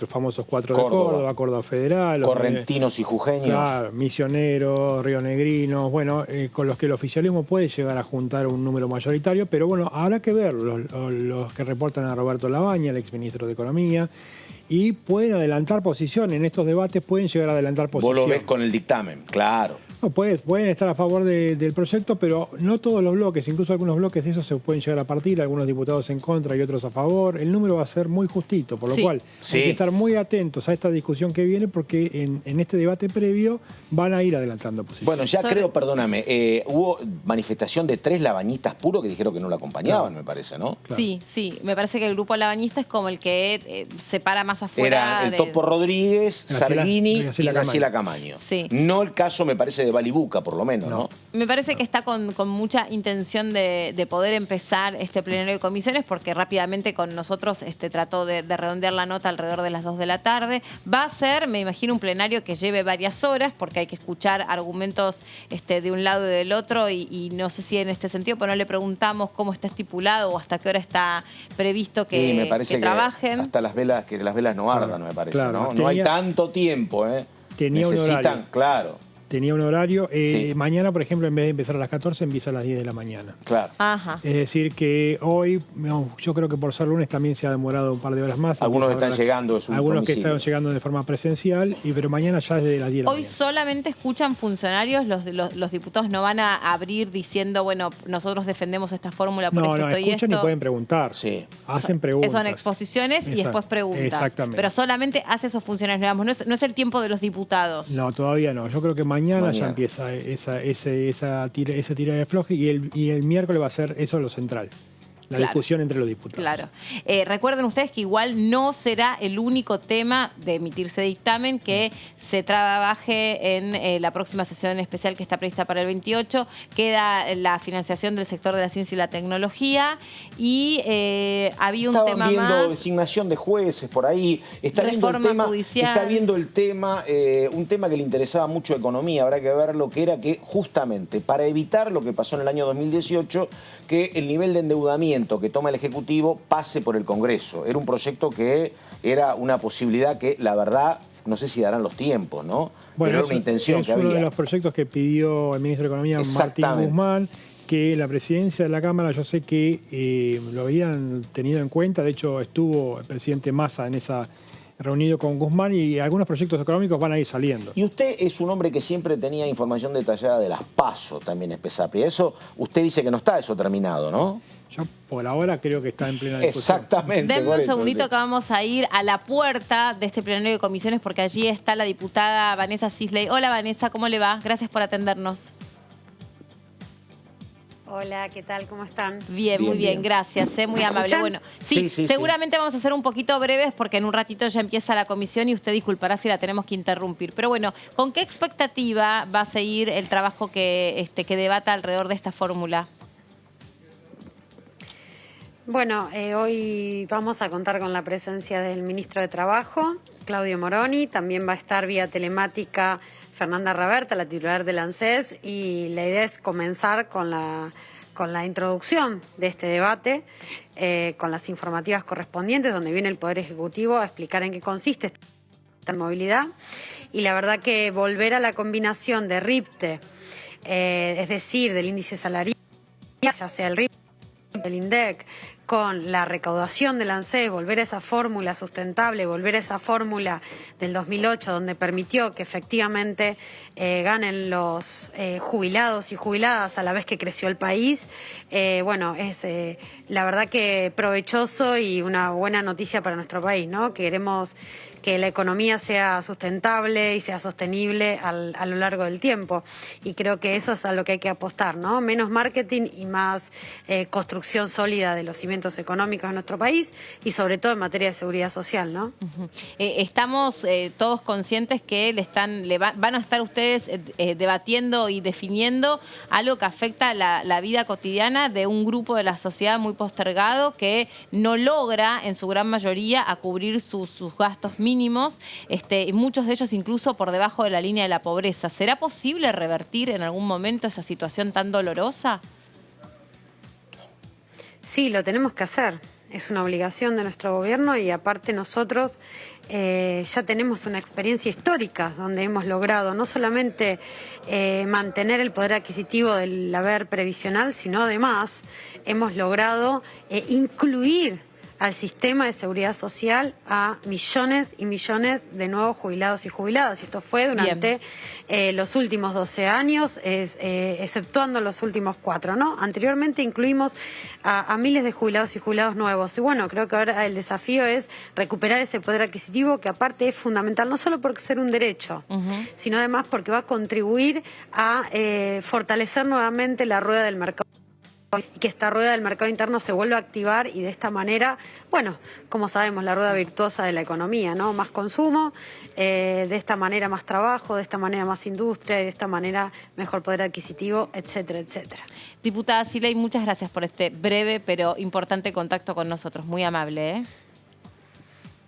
famosos cuatro de Córdoba, Córdoba Federal. Correntinos y jujeños. Claro, Misioneros, Rionegrinos, bueno, con los que el oficialismo puede llegar a juntar un número mayoritario, pero bueno, habrá que ver los que reportan a Roberto Labaña, el exministro de Economía, y pueden adelantar posición. En estos debates pueden llegar a adelantar posición. Vos lo ves con el dictamen, claro. No, pueden estar a favor del proyecto, pero no todos los bloques, incluso algunos bloques de esos se pueden llegar a partir, algunos diputados en contra y otros a favor. El número va a ser muy justito, por lo cual hay que estar muy atentos a esta discusión que viene, porque en este debate previo van a ir adelantando posiciones. Bueno, ya creo, perdóname, hubo manifestación de 3 labañistas puros que dijeron que no lo acompañaban, me parece, ¿no? Claro. Sí, me parece que el grupo labañista es como el que se para más afuera. Era el Topo Rodríguez, Sarguini y Graciela Camaño. Sí. No el caso, me parece, de Balibuca, por lo menos, ¿no? Me parece que está con mucha intención de poder empezar este plenario de comisiones, porque rápidamente con nosotros trató de redondear la nota alrededor de las 2 de la tarde. Va a ser, me imagino, un plenario que lleve varias horas, porque hay que escuchar argumentos de un lado y del otro, y no sé si en este sentido, pero no le preguntamos cómo está estipulado o hasta qué hora está previsto que, me parece que trabajen. Hasta las velas, que las velas no ardan, me parece, ¿no? No hay tanto tiempo, Tenía necesitan, un horario. Claro. Tenía un horario. Mañana, por ejemplo, en vez de empezar a las 14, empieza a las 10 de la mañana. Claro. Ajá. Es decir, que hoy, yo creo que por ser lunes también se ha demorado un par de horas más. Algunos están llegando de su Algunos que están llegando de forma presencial, pero mañana ya es de las 10 de la mañana. Hoy solamente escuchan funcionarios, los diputados no van a abrir diciendo, bueno, nosotros defendemos esta fórmula por esto y esto. No, escuchan y pueden preguntar. Sí. Hacen preguntas. Son exposiciones y después preguntas. Exactamente. Pero solamente hace esos funcionarios, digamos, no es el tiempo de los diputados. No, todavía no. Yo creo que mañana ya empieza esa tira de afloje, y el miércoles va a ser eso lo central. La discusión entre los diputados. Claro. Recuerden ustedes que igual no será el único tema de emitirse dictamen que se trabaje en la próxima sesión especial que está prevista para el 28. Queda la financiación del sector de la ciencia y la tecnología, y había un tema más. Designación de jueces por ahí. Está reforma judicial. Está viendo el tema, un tema que le interesaba mucho a Economía. Habrá que ver lo que era, que justamente para evitar lo que pasó en el año 2018, que el nivel de endeudamiento que toma el Ejecutivo pase por el Congreso. Era un proyecto que era una posibilidad que, la verdad, no sé si darán los tiempos, ¿no? Bueno, pero era una intención que había. Es uno de los proyectos que pidió el ministro de Economía, Martín Guzmán, que la presidencia de la Cámara, yo sé que lo habían tenido en cuenta. De hecho, estuvo el presidente Massa en esa reunido con Guzmán, y algunos proyectos económicos van a ir saliendo. Y usted es un hombre que siempre tenía información detallada de las PASO también, Spesapia. Eso, usted dice que no está eso terminado, ¿no? Yo por ahora creo que está en plena discusión. Exactamente. Denme un segundito que vamos a ir a la puerta de este plenario de comisiones, porque allí está la diputada Vanessa Sisley. Hola Vanessa, ¿cómo le va? Gracias por atendernos. Hola, ¿qué tal? ¿Cómo están? Bien, muy bien, gracias. Muy amable. Bueno, sí, seguramente vamos a ser un poquito breves, porque en un ratito ya empieza la comisión y usted disculpará si la tenemos que interrumpir. Pero bueno, ¿con qué expectativa va a seguir el trabajo que debata alrededor de esta fórmula? Bueno, hoy vamos a contar con la presencia del ministro de Trabajo, Claudio Moroni. También va a estar vía telemática Fernanda Raberta, la titular del ANSES, y la idea es comenzar con la introducción de este debate, con las informativas correspondientes, donde viene el Poder Ejecutivo a explicar en qué consiste esta movilidad. Y la verdad que volver a la combinación de RIPTE, es decir, del índice salarial, ya sea el RIPTE, el INDEC, con la recaudación del ANSES, volver a esa fórmula sustentable, volver a esa fórmula del 2008, donde permitió que efectivamente ganen los jubilados y jubiladas a la vez que creció el país, bueno, es la verdad que provechoso y una buena noticia para nuestro país, ¿no? Queremos que la economía sea sustentable y sea sostenible a lo largo del tiempo. Y creo que eso es a lo que hay que apostar, ¿no? Menos marketing y más construcción sólida de los cimientos económicos de nuestro país y sobre todo en materia de seguridad social, ¿no? Estamos todos conscientes que van a estar ustedes debatiendo y definiendo algo que afecta la vida cotidiana de un grupo de la sociedad muy postergado que no logra en su gran mayoría a cubrir sus gastos mínimos, muchos de ellos incluso por debajo de la línea de la pobreza. ¿Será posible revertir en algún momento esa situación tan dolorosa? Sí, lo tenemos que hacer. Es una obligación de nuestro gobierno y aparte nosotros ya tenemos una experiencia histórica donde hemos logrado no solamente mantener el poder adquisitivo del haber previsional, sino además hemos logrado incluir al sistema de seguridad social a millones y millones de nuevos jubilados y jubiladas. Esto fue durante los últimos 12 años, exceptuando los últimos 4, ¿no? Anteriormente incluimos a miles de jubilados y jubilados nuevos. Y bueno, creo que ahora el desafío es recuperar ese poder adquisitivo que aparte es fundamental, no solo por ser un derecho, sino además porque va a contribuir a fortalecer nuevamente la rueda del mercado. Y que esta rueda del mercado interno se vuelva a activar y de esta manera, bueno, como sabemos, la rueda virtuosa de la economía, ¿no? Más consumo, de esta manera más trabajo, de esta manera más industria y de esta manera mejor poder adquisitivo, etcétera, etcétera. Diputada Siley, muchas gracias por este breve pero importante contacto con nosotros. Muy amable, ¿eh?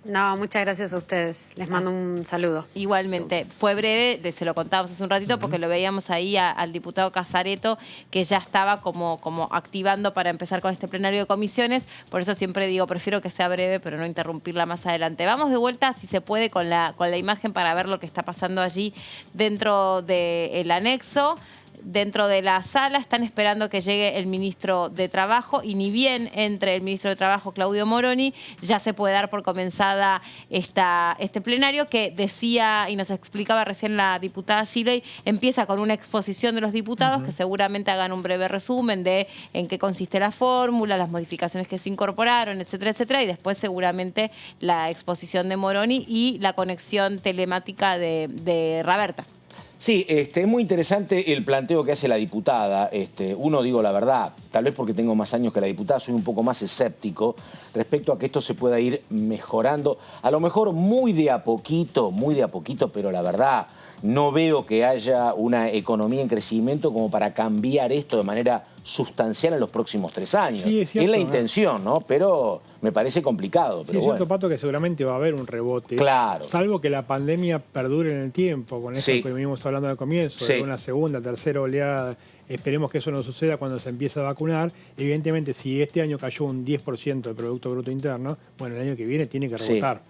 No, muchas gracias a ustedes. Les mando un saludo. Igualmente. Fue breve, se lo contábamos hace un ratito porque lo veíamos ahí al diputado Casareto que ya estaba como activando para empezar con este plenario de comisiones. Por eso siempre digo, prefiero que sea breve pero no interrumpirla más adelante. Vamos de vuelta, si se puede, con la imagen para ver lo que está pasando allí dentro del anexo. Dentro de la sala están esperando que llegue el ministro de Trabajo y ni bien entre el ministro de Trabajo, Claudio Moroni, ya se puede dar por comenzada este plenario que decía y nos explicaba recién la diputada Siley, empieza con una exposición de los diputados que seguramente hagan un breve resumen de en qué consiste la fórmula, las modificaciones que se incorporaron, etcétera, etcétera, y después seguramente la exposición de Moroni y la conexión telemática de Raberta. Sí, es muy interesante el planteo que hace la diputada. Uno, digo la verdad, tal vez porque tengo más años que la diputada, soy un poco más escéptico respecto a que esto se pueda ir mejorando. A lo mejor muy de a poquito, pero la verdad no veo que haya una economía en crecimiento como para cambiar esto de manera sustancial en los próximos 3 años. Sí, es cierto, la intención, ¿no? Pero me parece complicado. Pero sí, es cierto, Pato, que seguramente va a haber un rebote. Claro. Salvo que la pandemia perdure en el tiempo, con eso que venimos hablando al comienzo, de una segunda, tercera oleada. Esperemos que eso no suceda cuando se empiece a vacunar. Evidentemente, si este año cayó un 10% del Producto Bruto Interno, bueno, el año que viene tiene que rebotar.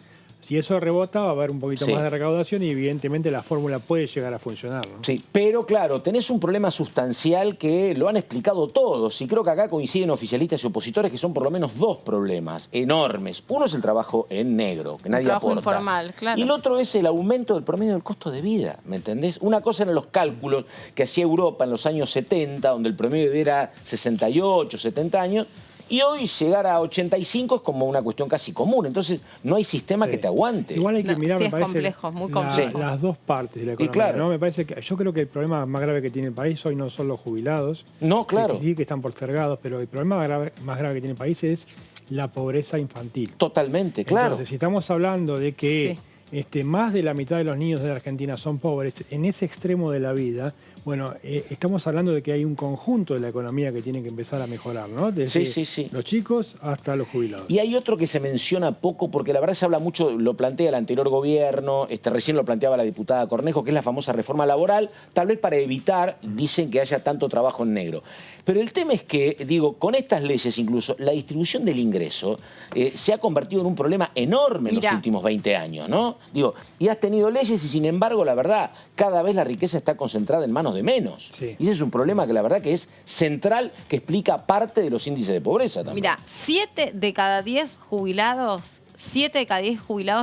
Si eso rebota, va a haber un poquito más de recaudación y evidentemente la fórmula puede llegar a funcionar, ¿no? Sí, pero claro, tenés un problema sustancial que lo han explicado todos y creo que acá coinciden oficialistas y opositores que son por lo menos 2 problemas enormes. Uno es el trabajo en negro, que nadie aporta. Informal, claro. Y el otro es el aumento del promedio del costo de vida, ¿me entendés? Una cosa eran los cálculos que hacía Europa en los años 70, donde el promedio de vida era 68, 70 años, y hoy llegar a 85 es como una cuestión casi común. Entonces, no hay sistema que te aguante. Igual hay que mirar, me parece, complejo, muy complejo. Las dos partes de la economía. Claro. ¿No? Me parece que, yo creo que el problema más grave que tiene el país hoy no son los jubilados. No, claro. Que sí, que están postergados, pero el problema más grave que tiene el país es la pobreza infantil. Totalmente, claro. Entonces, si estamos hablando de que más de la mitad de los niños de la Argentina son pobres, en ese extremo de la vida, bueno, estamos hablando de que hay un conjunto de la economía que tiene que empezar a mejorar, ¿no? Desde los chicos hasta los jubilados. Y hay otro que se menciona poco, porque la verdad se habla mucho, lo plantea el anterior gobierno, recién lo planteaba la diputada Cornejo, que es la famosa reforma laboral, tal vez para evitar, dicen, que haya tanto trabajo en negro. Pero el tema es que, digo, con estas leyes incluso, la distribución del ingreso se ha convertido en un problema enorme en los últimos 20 años, ¿no? Digo, y has tenido leyes y sin embargo, la verdad, cada vez la riqueza está concentrada en manos de menos. Sí. Y ese es un problema que la verdad que es central, que explica parte de los índices de pobreza también. Mira, 7 de cada 10 jubilados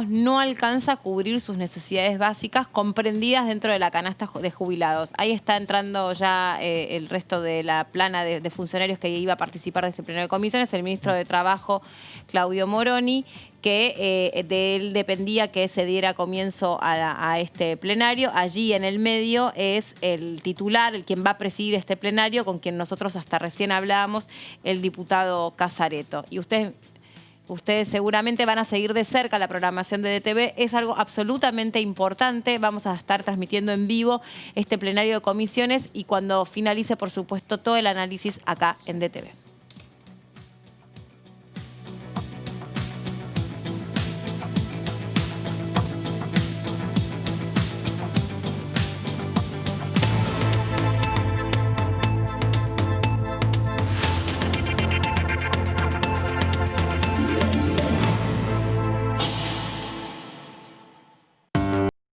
no alcanza a cubrir sus necesidades básicas comprendidas dentro de la canasta de jubilados. Ahí está entrando ya el resto de la plana de funcionarios que iba a participar de este plenario de comisiones, el ministro de Trabajo, Claudio Moroni, que de él dependía que se diera comienzo a este plenario. Allí en el medio es el titular, el quien va a presidir este plenario, con quien nosotros hasta recién hablábamos, el diputado Casareto. Y ustedes seguramente van a seguir de cerca la programación de DTV. Es algo absolutamente importante. Vamos a estar transmitiendo en vivo este plenario de comisiones y cuando finalice, por supuesto, todo el análisis acá en DTV.